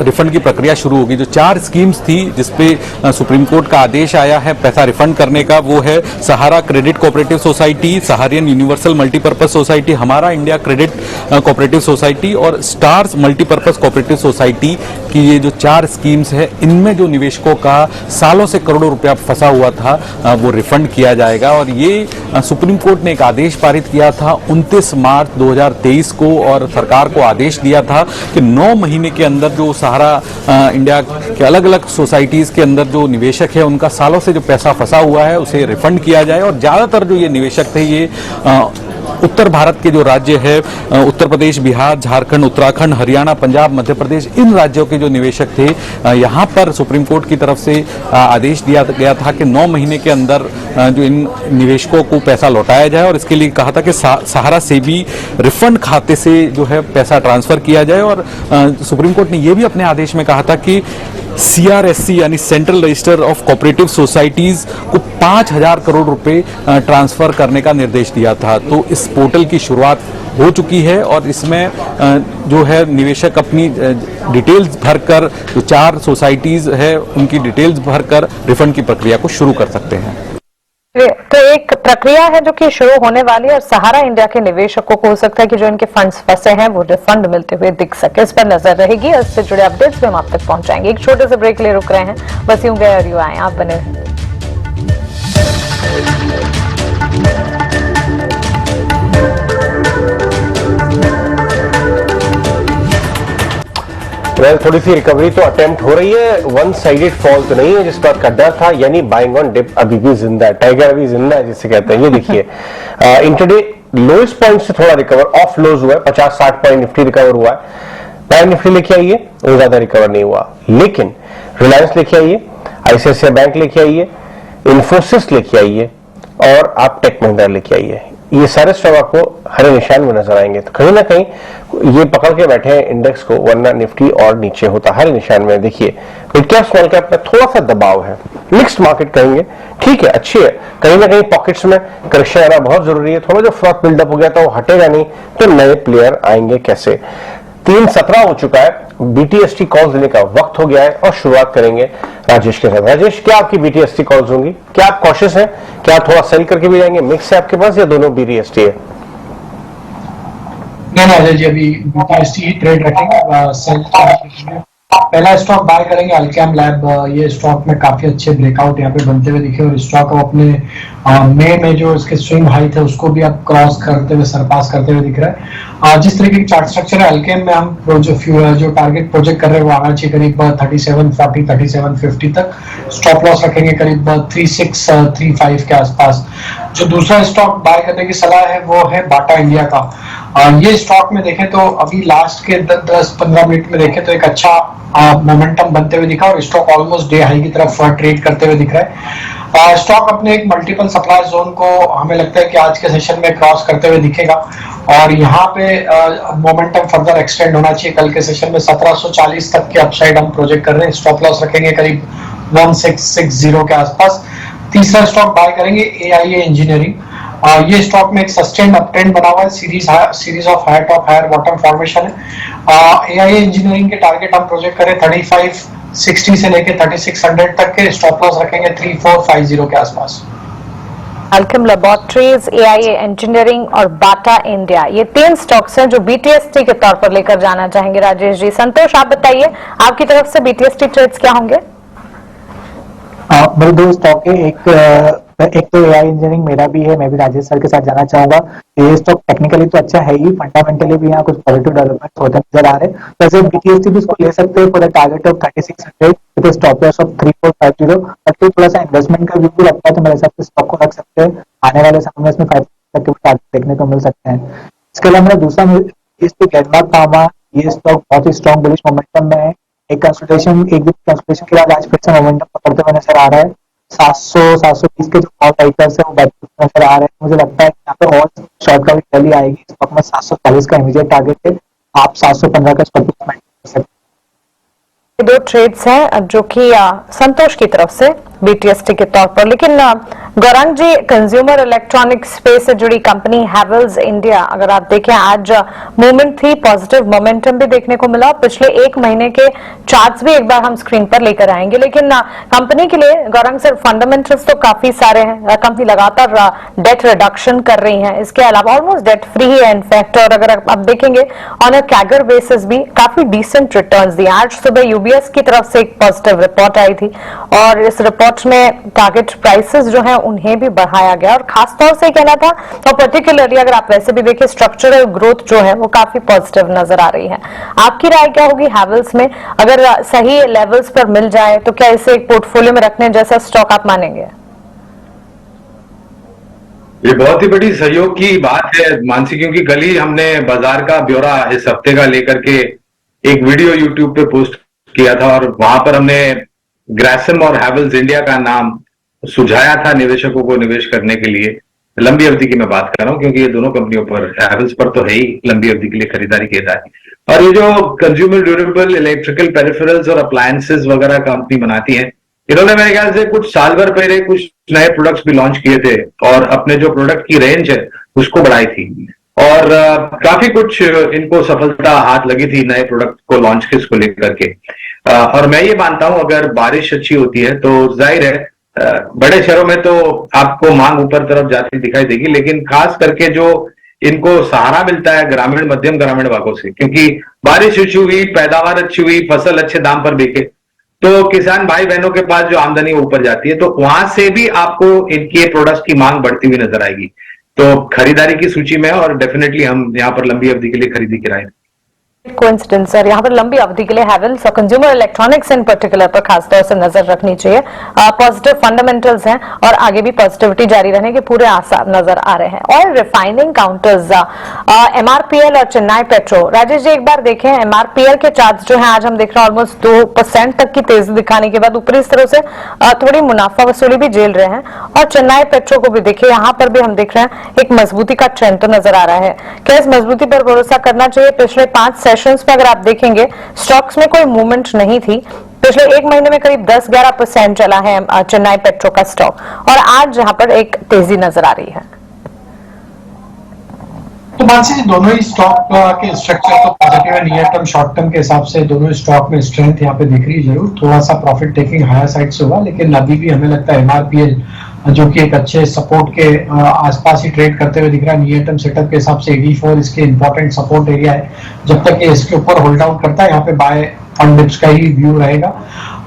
रिफंड की प्रक्रिया शुरू होगी। जो 4 स्कीम्स थी जिसपे सुप्रीम कोर्ट का आदेश आया है पैसा रिफंड करने का, वो है Sahara credit cooperative society, Sahariyan universal multipurpose society, हमारा इंडिया क्रेडिट कोऑपरेटिव सोसाइटी और स्टार्स मल्टीपर्पज कोऑपरेटिव सोसाइटी की ये जो 4 स्कीम्स है, इनमें जो निवेशकों का सालों से करोड़ों रुपया फंसा हुआ था वो रिफंड किया जाएगा। और ये सुप्रीम कोर्ट ने एक आदेश पारित किया था 29 मार्च 2023 को, और सरकार को आदेश दिया था कि 9 महीने के अंदर जो सहारा इंडिया के अलग अलग सोसाइटीज के अंदर जो निवेशक है उनका सालों से जो पैसा फंसा हुआ है उसे रिफंड किया जाए। और ज्यादातर जो ये निवेशक थे ये उत्तर भारत के जो राज्य है, उत्तर प्रदेश, बिहार, झारखंड, उत्तराखंड, हरियाणा, पंजाब, मध्य प्रदेश, इन राज्यों के जो निवेशक थे, यहाँ पर सुप्रीम कोर्ट की तरफ से आदेश दिया गया था कि 9 महीने के अंदर जो इन निवेशकों को पैसा लौटाया जाए। और इसके लिए कहा था कि सहारा से भी रिफंड खाते से जो है पैसा ट्रांसफर किया जाए। और सुप्रीम कोर्ट ने यह भी अपने आदेश में कहा था कि CRSC यानी central register of cooperative societies को 5,000 करोड़ रुपए ट्रांसफर करने का निर्देश दिया था। तो इस पोर्टल की शुरुआत हो चुकी है, और इसमें जो है निवेशक अपनी डिटेल्स भरकर, जो 4 सोसाइटीज है उनकी डिटेल्स भरकर रिफंड की प्रक्रिया को शुरू कर सकते हैं। तो एक प्रक्रिया है जो कि शुरू होने वाली है, और सहारा इंडिया के निवेशकों को हो सकता है कि जो इनके फंड्स फंसे हैं वो रिफंड मिलते हुए दिख सके। इस पर नजर रहेगी, और इससे जुड़े अपडेट्स भी हम आप तक पहुंचाएंगे। एक छोटे से ब्रेक ले रुक रहे हैं, बस यूं गए और यूं आए, आप बने रहिए। थोड़ी सी रिकवरी तो अटेम्प्ट हो रही है, वन साइडेड फॉल तो नहीं है जिस बात का डर था, यानी बाइंग ऑन डिप अभी भी जिंदा है, टाइगर अभी जिंदा है जिसे कहते हैं। ये देखिए इंटरडे लोएस्ट पॉइंट से थोड़ा रिकवर, ऑफ लोज हुआ है, 50-60 पॉइंट निफ्टी रिकवर हुआ है। बैंक निफ्टी लेके आइए, वो ज्यादा रिकवर नहीं हुआ, लेकिन रिलायंस लेके आइए, ICICI बैंक लेके आइए, इन्फोसिस लेके आइए, और आप टेक महिंद्रा लेके आइए। ये सारे स्टॉक आपको हरे निशान में नजर आएंगे। तो कहीं ना कहीं ये पकड़ के बैठे हैं इंडेक्स को, वरना निफ्टी और नीचे होता हरे निशान में। देखिए मिड कैप स्मॉल कैप में थोड़ा सा दबाव है, मिक्स्ड मार्केट कहेंगे, ठीक है, अच्छी है। कहीं ना कहीं पॉकेट्स में करेक्शन आना बहुत जरूरी है। थोड़ा जो फ्रॉथ बिल्डअप हो गया था वो हटेगा नहीं, तो नए प्लेयर आएंगे कैसे। 3:17 हो चुका है, BTST कॉल्स देने का वक्त हो गया है, और शुरुआत करेंगे राजेश के साथ। राजेश, क्या आपकी BTST कॉल्स होंगी? क्या आप कॉशियस हैं? क्या आप थोड़ा सेल करके भी जाएंगे? मिक्स है आपके पास या दोनों BTST है? नहीं अजय जी, अभी BTST ही ट्रेड रखेंगे, सेल पहला स्टॉक बाय करेंगे अल्केम लैब। ये स्टॉक में काफी अच्छे ब्रेकआउट यहाँ पे बनते हुए दिखे और स्टॉक अपने मई में जो इसके स्विंग हाई थे उसको भी अब क्रॉस करते हुए सरपास करते हुए दिख रहा है। जिस तरीके की चार्ट स्ट्रक्चर है अल्केम में, हम जो टारगेट प्रोजेक्ट कर रहे हैं वो आना चाहिए करीब 3740 3750 तक। स्टॉप लॉस रखेंगे करीब 3635 के आसपास। जो दूसरा स्टॉक बाय करने की सलाह है वो है बाटा इंडिया का। ये स्टॉक में देखें तो अभी लास्ट के 10-15 मिनट में देखें तो एक अच्छा मोमेंटम बनते हुए दिखा और स्टॉक ऑलमोस्ट डे हाई की तरफ ट्रेड करते हुए दिख रहा है। स्टॉक अपने एक मल्टीपल सप्लाई जोन को हमें लगता है कि आज के सेशन में क्रॉस करते हुए दिखेगा और यहाँ पे मोमेंटम फर्दर एक्सटेंड होना चाहिए। कल के सेशन में 1740 तक के अपसाइड हम प्रोजेक्ट कर रहे हैं। स्टॉप लॉस रखेंगे करीब 1660 के आसपास। तीसरा स्टॉक बाय करेंगे AIA इंजीनियरिंग। ये स्टॉक में एक सस्टेन्ड अपट्रेंड बना हुआ है, series of higher top higher bottom formation है। AIA इंजीनियरिंग के टारगेट हम प्रोजेक्ट करें 3560 से लेके 3600 तक के। स्टॉप लॉस रखेंगे 3450 के आसपास। अल्केम लैबोरेटरीज, AIA इंजीनियरिंग और बाटा इंडिया, ये 3 स्टॉक्स हैं जो BTST के तौर पर लेकर जाना चाहेंगे राजेश जी। संतोष, आप बताइए आपकी तरफ से BTST ट्रेड्स क्या होंगे? मेरे 2 स्टॉक है, एक तो AI इंजीनियरिंग मेरा भी है, मैं भी राजेश सर के साथ जाना चाहूंगा। ये स्टॉक टेक्निकली तो अच्छा है ही, फंडामेंटली भी यहाँ कुछ पॉजिटिव डेवलपमेंट होते नजर आ रहे हैं। वैसे BTST भी इसको ले सकते हैं for the target of 3600 with stop loss of 3450। But थोड़ा सा इन्वेस्टमेंट का व्यू भी लगता है तो मेरे हिसाब से स्टॉक को रख सकते हैं। आने वाले समय में इसमें 5% तक के टारगेट देखने को मिल सकते हैं। इसके अलावा मेरा दूसरा ग्लेनमार्क फार्मा, ये स्टॉक बहुत ही स्ट्रॉन्ग बुलिश मोमेंटम में है। एक दिन कंसोलिडेशन के बाद आज फिर से मोमेंटम पकड़ते हुए नजर आ रहा है। 700-720 के जो कॉल राइटर्स है वो बैठते नजर आ रहे हैं। मुझे लगता है कि यहाँ पे और शॉर्ट कवरिंग रैली आएगी। स्टॉक में 740 का इमीडिएट टारगेट है, आप 715 का स्टॉप लॉस मेंटेन कर सकते हैं। 2 ट्रेड्स हैं जो कि संतोष की तरफ से BTST के तौर पर। लेकिन गौरांग जी, कंज्यूमर इलेक्ट्रॉनिक स्पेस से जुड़ी कंपनी हैवेल्स इंडिया, अगर आप देखें आज मूवमेंट थी, पॉजिटिव मोमेंटम भी देखने को मिला। पिछले 1 महीने के चार्ट्स भी एक बार हम स्क्रीन पर लेकर आएंगे। लेकिन कंपनी के लिए गौरांग सर फंडामेंटल्स तो काफी सारे हैं। कंपनी लगातार डेट रिडक्शन कर रही है, इसके अलावा ऑलमोस्ट डेट फ्री है इनफैक्ट। और अगर आप देखेंगे ऑन अ कैगर बेसिस भी काफी डिसेंट रिटर्न्स दिए। आज सुबह UBS की तरफ से एक पॉजिटिव रिपोर्ट आई थी और इस रिपोर्ट में टारगेट प्राइसेस जो हैं उन्हें भी बढ़ाया गया और खासतौर से कहना था। और पर्टिकुलरली अगर आप वैसे भी देखिए स्ट्रक्चरल ग्रोथ जो है वो काफी पॉजिटिव नजर आ रही है। आपकी राय क्या होगी हैवेल्स में? अगर सही लेवल्स पर मिल जाए तो क्या इसे एक पोर्टफोलियो में रखने जैसा स्टॉक आप मानेंगे? ये बहुत ही बड़ी सहयोग की बात है मानसी, क्योंकि कल ही हमने बाजार का ब्यौरा इस हफ्ते का लेकर के एक वीडियो यूट्यूब पे पोस्ट किया था और वहां पर हमने ग्रासिम और हैवेल्स इंडिया का नाम सुझाया था निवेशकों को निवेश करने के लिए। लंबी अवधि की मैं बात कर रहा हूं क्योंकि ये दोनों कंपनियों पर, हैवेल्स पर तो है ही लंबी अवधि के लिए खरीदारी किया है। और ये जो कंज्यूमर ड्यूरेबल इलेक्ट्रिकल पेरिफेरल्स और अप्लायंसेस वगैरह कंपनी बनाती है, इन्होंने मेरे ख्याल से कुछ साल भर पहले कुछ नए प्रोडक्ट्स भी लॉन्च किए थे और अपने जो प्रोडक्ट की रेंज है उसको बढ़ाई थी और काफी कुछ इनको सफलता हाथ लगी थी नए प्रोडक्ट को लॉन्च के इसको लेकर के। और मैं ये मानता हूं अगर बारिश अच्छी होती है तो जाहिर है बड़े शहरों में तो आपको मांग ऊपर तरफ जाती दिखाई देगी, लेकिन खास करके जो इनको सहारा मिलता है ग्रामीण मध्यम ग्रामीण भागों से, क्योंकि बारिश अच्छी हुई, पैदावार अच्छी हुई, फसल अच्छे दाम पर बिके तो किसान भाई बहनों के पास जो आमदनी ऊपर जाती है तो वहां से भी आपको इनके प्रोडक्ट्स की मांग बढ़ती हुई नजर आएगी। तो खरीदारी की सूची में और डेफिनेटली हम यहाँ पर लंबी अवधि के लिए खरीदी कराएंगे। कोइंसिडेंस सर, यहाँ पर लंबी अवधि के लिए हैवेल्स और कंज्यूमर इलेक्ट्रॉनिक्स इन पर्टिकुलर पर खासतौर से नजर रखनी चाहिए। पॉजिटिव फंडामेंटल्स हैं और आगे भी पॉजिटिविटी जारी रहने के पूरे आसार नजर आ रहे हैं। और रिफाइनिंग काउंटर्स, MRPL और चेन्नई पेट्रो, राजेश जी एक बार देखें MRPL के चार्ट्स जो है आज हम देख रहे हैं ऑलमोस्ट 2% तक की तेजी दिखाने के बाद ऊपरी स्तरों से थोड़ी मुनाफा वसूली भी झेल रहे हैं। और चेन्नई पेट्रो को भी देखिए, यहाँ पर भी हम देख रहे हैं एक मजबूती का ट्रेंड तो नजर आ रहा है। क्या इस मजबूती पर भरोसा करना चाहिए? पिछले 5 सेशंस में अगर आप देखेंगे स्टॉक्स में कोई मूवमेंट नहीं थी। पिछले 1 महीने में करीब 10-11% चला है चेन्नई पेट्रो का स्टॉक और आज यहाँ पर एक तेजी नजर आ रही है। तो मानसी जी दोनों ही स्टॉक के स्ट्रक्चर तो पॉजिटिव है, नियर टर्म शॉर्ट टर्म के हिसाब से दोनों स्टॉक में स्ट्रेंथ यहाँ पे दिख रही है। जरूर थोड़ा सा प्रॉफिट टेकिंग हायर साइड से हुआ, लेकिन अभी भी हमें लगता है MRPL जो कि एक अच्छे सपोर्ट के आसपास ही ट्रेड करते हुए दिख रहा है। नियर टर्म सेटअप के हिसाब से 84 इसके इंपॉर्टेंट सपोर्ट एरिया है। जब तक ये इसके ऊपर होल्ड आउट करता है यहाँ पे बाय ऑन डिप्स का ही व्यू रहेगा।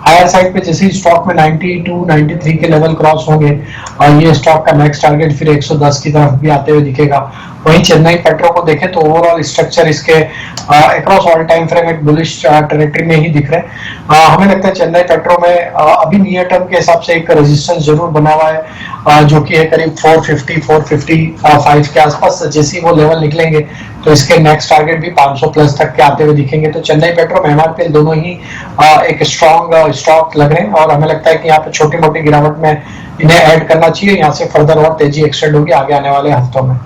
हायर साइड पे जैसे ही स्टॉक में 92 93 के लेवल क्रॉस होंगे और ये स्टॉक का नेक्स्ट टारगेट फिर 110 की तरफ भी आते हुए दिखेगा। वहीं चेन्नई पेट्रो को देखें तो ओवरऑल स्ट्रक्चर इसके अक्रॉस ऑल टाइम फ्रेम एक बुलिश टेरिटरी में ही दिख रहे हैं। हमें लगता है चेन्नई पेट्रो में अभी नियर टर्म के हिसाब से एक रेजिस्टेंस जरूर बना हुआ है, जो कि है करीब 450 455 के आसपास। जैसे ही वो लेवल निकलेंगे तो इसके नेक्स्ट टारगेट भी 500 प्लस तक के आते हुए दिखेंगे। तो चेन्नई पेट्रो में एमआरपीएल दोनों ही एक स्ट्रॉन्ग स्टॉक लग रहे हैं और हमें लगता है कि यहाँ पे छोटी मोटी गिरावट में इन्हें ऐड करना चाहिए। यहाँ से फर्दर और तेजी एक्सटेंड होगी आगे आने वाले हफ्तों में।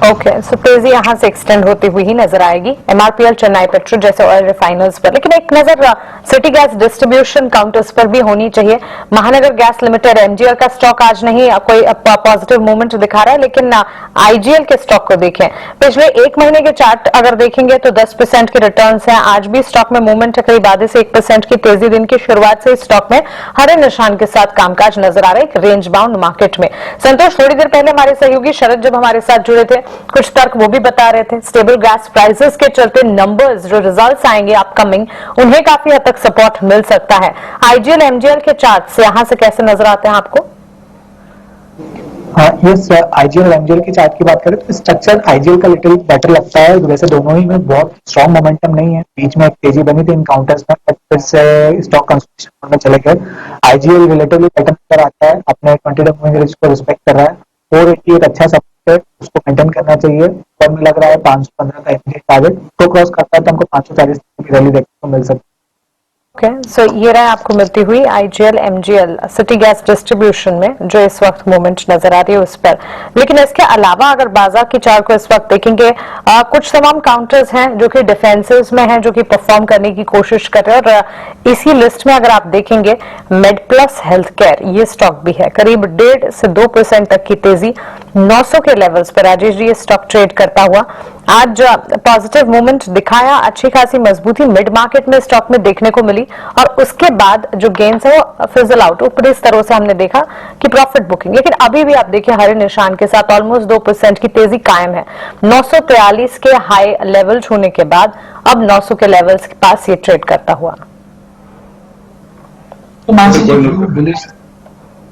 ओके, सो तेजी यहाँ से एक्सटेंड होती हुई ही नजर आएगी एमआरपीएल, चेन्नई पेट्रो जैसे ऑयल रिफाइनर्स पर। लेकिन एक नजर सिटी गैस डिस्ट्रीब्यूशन काउंटर्स पर भी होनी चाहिए। महानगर गैस लिमिटेड एमजीएल का स्टॉक आज नहीं कोई पॉजिटिव मूवमेंट दिखा रहा है, लेकिन आईजीएल के स्टॉक को देखें, पिछले एक महीने के चार्ट अगर देखेंगे तो 10% के रिटर्न्स हैं। आज भी स्टॉक में मूवमेंट है, करीब आधे से 1% की तेजी। दिन की शुरुआत से स्टॉक में हरे निशान के साथ कामकाज नजर आ रहा है एक रेंज बाउंड मार्केट में। संतोष, थोड़ी देर पहले हमारे सहयोगी शरद जब हमारे साथ जुड़े थे, कुछ तर्क वो भी बता रहे थे स्टेबल गैस प्राइसेस के चलते नंबर्स जो रिजल्ट्स आएंगे अपकमिंग, उन्हें काफी हद तक सपोर्ट मिल सकता है। आईजीएल एमजीएल के चार्ट से यहां से कैसे नजर आते हैं आपको? यस, आईजीएल एमजीएल की चार्ट की बात करें तो स्ट्रक्चर आईजीएल का लिटिल बेटर लगता है। वैसे दोनों ही में बहुत स्ट्रॉन्ग मोमेंटम नहीं है, बीच में एक तेजी बनी थी इन काउंटर्स में, बट फिर से स्टॉक कंसोलिडेशन में चले गए। आईजीएल रिलेटिवली बेटर नजर आता है, अपने 20 मूविंग एवरेज को रिस्पेक्ट कर रहा है। 480 एक अच्छा सपोर्ट है, उसको मेंटेन करना चाहिए। और मुझे लग रहा है 515 का इमीडिएट टारगेट तो क्रॉस करता है तो हमको 540 की रैली देखने को मिल सकती है। ओके, सो ये रहा आपको मिलती हुई IGL MGL city gas distribution में जो इस वक्त मूवमेंट नजर आ रही है उस पर। लेकिन इसके अलावा अगर बाजार की चार्ट को इस वक्त देखेंगे, कुछ तमाम काउंटर्स हैं जो कि डिफेंसिव में हैं, जो कि परफॉर्म करने की कोशिश कर रहे हैं। और इसी लिस्ट में अगर आप देखेंगे मेड प्लस हेल्थ केयर ये स्टॉक भी है, करीब 1.5 से 2% तक की तेजी 900 के लेवल्स पर राजेश जी ये स्टॉक ट्रेड करता हुआ आज पॉजिटिव मूवमेंट दिखाया। अच्छी खासी मजबूती मिड मार्केट में स्टॉक में देखने को मिली और उसके बाद जो गेन्स है वो फिजल आउट ऊपरी स्तरों से हमने देखा कि प्रॉफिट बुकिंग। लेकिन अभी भी आप देखिए हरे निशान के साथ ऑलमोस्ट 2% की तेजी कायम है। 943 के हाई लेवल छूने के बाद अब 900 के लेवल्स के पास ये ट्रेड करता हुआ।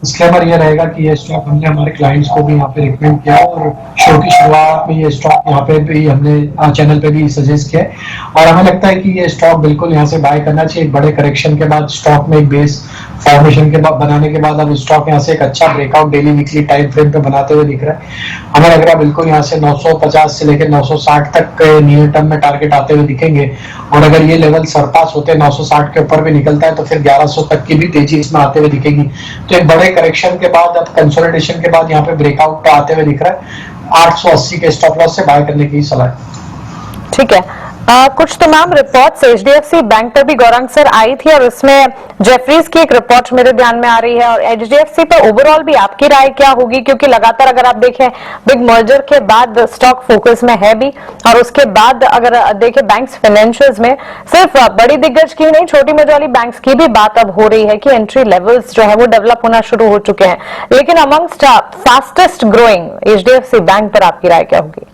डिस्क्लेमर ये रहेगा कि ये स्टॉक हमने हमारे क्लाइंट्स को भी यहाँ पे रिकमेंड किया और शो की शुरुआत में ये स्टॉक यहाँ पे भी हमने चैनल पे भी सजेस्ट किया है और हमें लगता है कि ये स्टॉक बिल्कुल यहाँ से बाय करना चाहिए। एक बड़े करेक्शन के बाद स्टॉक में एक बेस फॉर्मेशन के बाद बनाने के बाद अब स्टॉक यहाँ से एक अच्छा breakout daily weekly time frame पे बनाते हुए दिख रहा है। हमें लग रहा है बिल्कुल यहाँ से 950 से लेकर 960 तक नियर टर्म में टारगेट आते हुए दिखेंगे और अगर ये लेवल सरपास होते 960 के ऊपर भी निकलता है तो फिर 1100 तक की भी तेजी इसमें आते हुए दिखेगी। तो एक बड़े करेक्शन के बाद अब कंसोलिडेशन के बाद यहाँ पे ब्रेकआउट आते हुए दिख रहा है। 880 के स्टॉप लॉस से बाय करने की सलाह। ठीक है, कुछ तमाम रिपोर्ट्स एचडीएफसी बैंक पर भी गौरंग सर आई थी और इसमें जेफरीज की एक रिपोर्ट मेरे ध्यान में आ रही है और एचडीएफसी पर ओवरऑल भी आपकी राय क्या होगी? क्योंकि लगातार अगर आप देखें बिग मर्जर के बाद स्टॉक फोकस में है भी और उसके बाद अगर देखें बैंक्स फाइनेंशियल्स में सिर्फ बड़ी दिग्गज की नहीं छोटी मझोली बैंक्स की भी बात अब हो रही है कि एंट्री लेवल्स जो है वो डेवलप होना शुरू हो चुके हैं। लेकिन amongst fastest growing HDFC bank पर आपकी राय क्या होगी?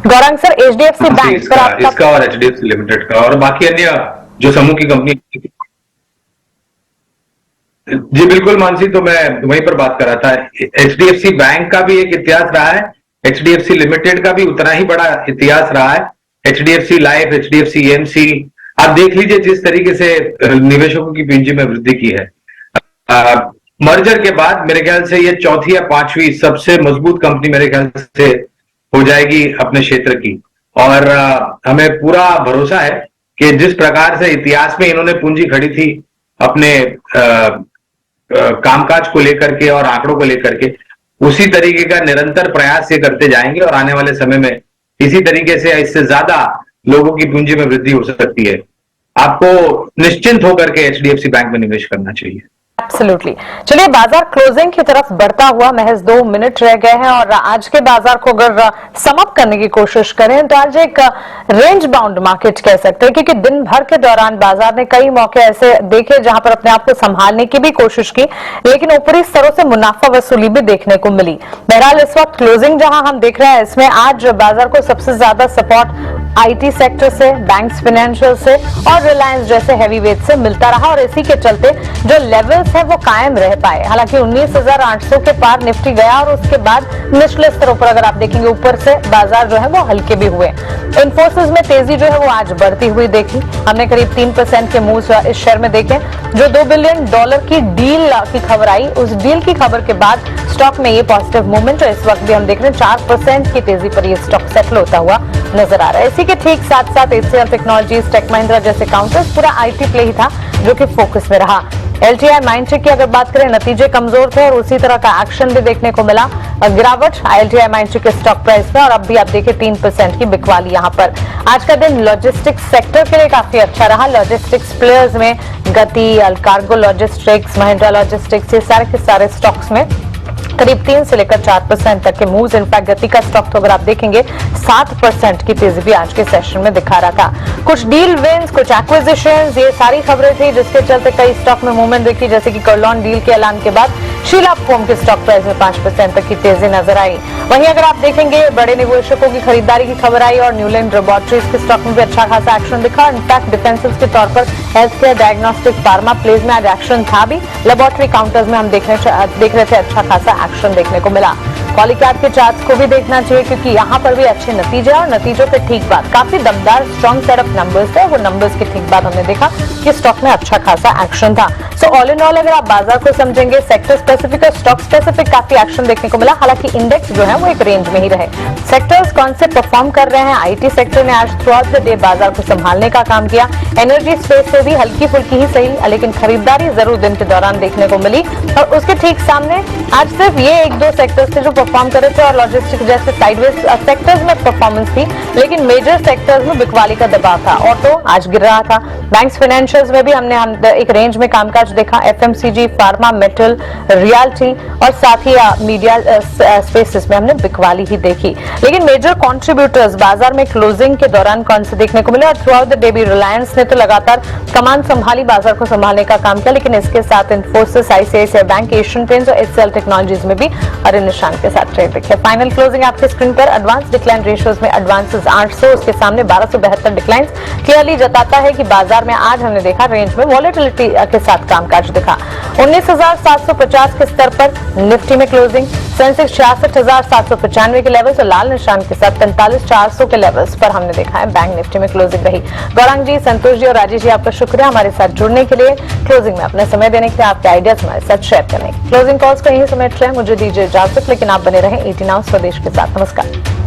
गौरंग सर, एचडीएफसी बैंक पर आपका इसका और एचडीएफसी लिमिटेड का और बाकी अन्य जो समूह की कंपनी। जी बिल्कुल मानसी, तो मैं वहीं पर बात कर रहा था। एचडीएफसी बैंक का भी एक इतिहास रहा है, एचडीएफसी लिमिटेड का भी उतना ही बड़ा इतिहास रहा है। एचडीएफसी लाइफ, एचडीएफसी एएमसी, आप देख लीजिए जिस तरीके से निवेशकों की पूंजी में वृद्धि की है। मर्जर के बाद मेरे ख्याल से ये चौथी या पांचवी सबसे मजबूत कंपनी मेरे ख्याल से हो जाएगी अपने क्षेत्र की और हमें पूरा भरोसा है कि जिस प्रकार से इतिहास में इन्होंने पूंजी खड़ी थी अपने कामकाज को लेकर के और आंकड़ों को लेकर के, उसी तरीके का निरंतर प्रयास ये करते जाएंगे और आने वाले समय में इसी तरीके से इससे ज्यादा लोगों की पूंजी में वृद्धि हो सकती है। आपको निश्चिंत होकर के एचडीएफसी बैंक में निवेश करना चाहिए। एब्सोल्युटली। चलिए बाजार क्लोजिंग की तरफ बढ़ता हुआ, महज 2 मिनट रह गए हैं और आज के बाजार को अगर सम अप करने की कोशिश करें तो आज एक रेंज बाउंड मार्केट कह सकते हैं, क्योंकि दिन भर के दौरान बाजार ने कई मौके ऐसे देखे जहां पर अपने आप को संभालने की भी कोशिश की, लेकिन ऊपरी स्तरों से मुनाफा वसूली भी देखने को मिली। बहरहाल इस वक्त क्लोजिंग जहां हम देख रहे हैं, इसमें आज बाजार को सबसे ज्यादा सपोर्ट आईटी सेक्टर से, बैंक्स, फाइनेंशियल से और रिलायंस जैसे हैवीवेट से मिलता रहा और इसी के चलते जो लेवल्स है वो कायम रह पाए। हालांकि 19,800 के पार निफ्टी गया और उसके बाद निचले स्तरों पर अगर आप देखेंगे ऊपर से बाजार जो है वो हल्के भी हुए। इन्फोसिस में तेजी जो है वो आज बढ़ती हुई देखी, हमने करीब 3% के मूव इस शेयर में देखे। जो $2 बिलियन की डील की खबर आई, उस डील की खबर के बाद स्टॉक में ये पॉजिटिव मूवमेंट, इस वक्त भी हम देख रहे हैं 4% की तेजी पर ये स्टॉक सेटल होता हुआ नजर आ रहा है। इसी के ठीक साथ साथ HCL टेक्नोलॉजीज, टेक महिंद्रा जैसे काउंटर्स, पूरा आईटी प्ले ही था जो कि फोकस में रहा। LTI माइंडट्री की अगर बात करें, नतीजे कमजोर थे और उसी तरह का एक्शन भी देखने को मिला। गिरावट LTI माइंडट्री के स्टॉक प्राइस में, और अब भी आप देखिए 3% की बिकवाली यहां पर। आज का दिन लॉजिस्टिक्स सेक्टर के लिए काफी अच्छा रहा। लॉजिस्टिक्स प्लेयर्स में गति, कार्गो लॉजिस्टिक्स, महिंद्रा लॉजिस्टिक्स, ये सारे के सारे स्टॉक्स में करीब 3 से लेकर 4% तक के मूव्स। इनफैक्ट गति का स्टॉक तो अगर आप देखेंगे 7% की तेजी भी आज के सेशन में दिखा रहा था। कुछ डील विंस, कुछ एक्विजिशंस, ये सारी खबरें थी जिसके चलते कई स्टॉक में मूवमेंट देखी, जैसे कि कर्लॉन डील के ऐलान के बाद शीला फोम के स्टॉक प्राइस में 5% तक की तेजी नजर आई। वहीं अगर आप देखेंगे बड़े निवेशकों की खरीदारी की खबर आई और न्यूलैंड लैबोरेटरीज के स्टॉक में भी अच्छा खासा एक्शन दिखा। इनफैक्ट डिफेंसिव के तौर पर health care, diagnostic, pharma plays में आज एक्शन था भी। लेबोरेटरी काउंटर्स में हम देख रहे थे अच्छा खासा एक्शन देखने को मिला। पॉलीकैब के चार्ट्स को भी देखना चाहिए क्योंकि यहाँ पर भी अच्छे नतीजे और नतीजों के ठीक बाद काफी दमदार स्ट्रॉन्ग सेट ऑफ नंबर्स थे। वो नंबर्स के ठीक बाद हमने देखा कि स्टॉक में अच्छा खासा एक्शन था। सो ऑल इन ऑल अगर आप बाजार को समझेंगे, सेक्टर स्पेसिफिक और स्टॉक स्पेसिफिक काफी एक्शन देखने को मिला। हालांकि इंडेक्स जो है वो एक रेंज में ही रहे। सेक्टर्स कौन से परफॉर्म कर रहे हैं? आईटी सेक्टर ने आज थ्रू आउट द डे बाजार को संभालने का काम किया। एनर्जी स्पेस से भी हल्की फुल्की ही सही, लेकिन खरीदारी जरूर दिन के दौरान देखने को मिली। और उसके ठीक सामने आज सिर्फ ये 1-2 सेक्टर्स थे जो परफॉर्म कर रहे थे और लॉजिस्टिक्स जैसे साइडवेज सेक्टर्स में परफॉर्मेंस थी, लेकिन मेजर सेक्टर्स में बिकवाली का दबाव था। ऑटो आज गिर रहा था। बैंक्स, फाइनेंशियल्स में भी हमने एक रेंज में कामकाज देखा। FMCG, फार्मा, मेटल, रियल्टी और साथ ही मीडिया स्पेसेस में हमने बिकवाली ही देखी। लेकिन मेजर कंट्रीब्यूटर्स बाजार में क्लोजिंग के दौरान कौन से देखने को मिले? और थ्रू आउट द डे भी रिलायंस ने तो लगातार कमान संभाली, बाजार को संभालने का काम किया, लेकिन इसके साथ Infosys, ICICI bank, Asian paints और HCL टेक्नोलॉजीज में भी हरे निशान के साथ ट्रेड देखिए। फाइनल क्लोजिंग आपके स्क्रीन पर। एडवांस डिक्लाइन रेशियोज में एडवांसेस 800, उसके सामने 1272 डिक्लाइंस क्लियरली जताता है कि बाजार में आज हमने देखा रेंज में वॉलेटिलिटी के साथ कामकाज दिखा। 19,750 के स्तर पर निफ्टी में क्लोजिंग, सेंसेक्स 66,795 के लेवल्स और लाल निशान के साथ 45,400 के लेवल्स पर हमने देखा है बैंक निफ्टी में क्लोजिंग रही। गौरांग जी, संतोष जी और राजेश जी, आपका शुक्रिया हमारे साथ जुड़ने के लिए, क्लोजिंग में अपना समय देने के लिए, आपके आइडियाज हमारे साथ शेयर करने के। क्लोजिंग कॉल्स को यही समेट रहे, मुझे दीजिए इजाजत, लेकिन आप बने रहे 18 आवर्स स्वदेश के साथ। नमस्कार।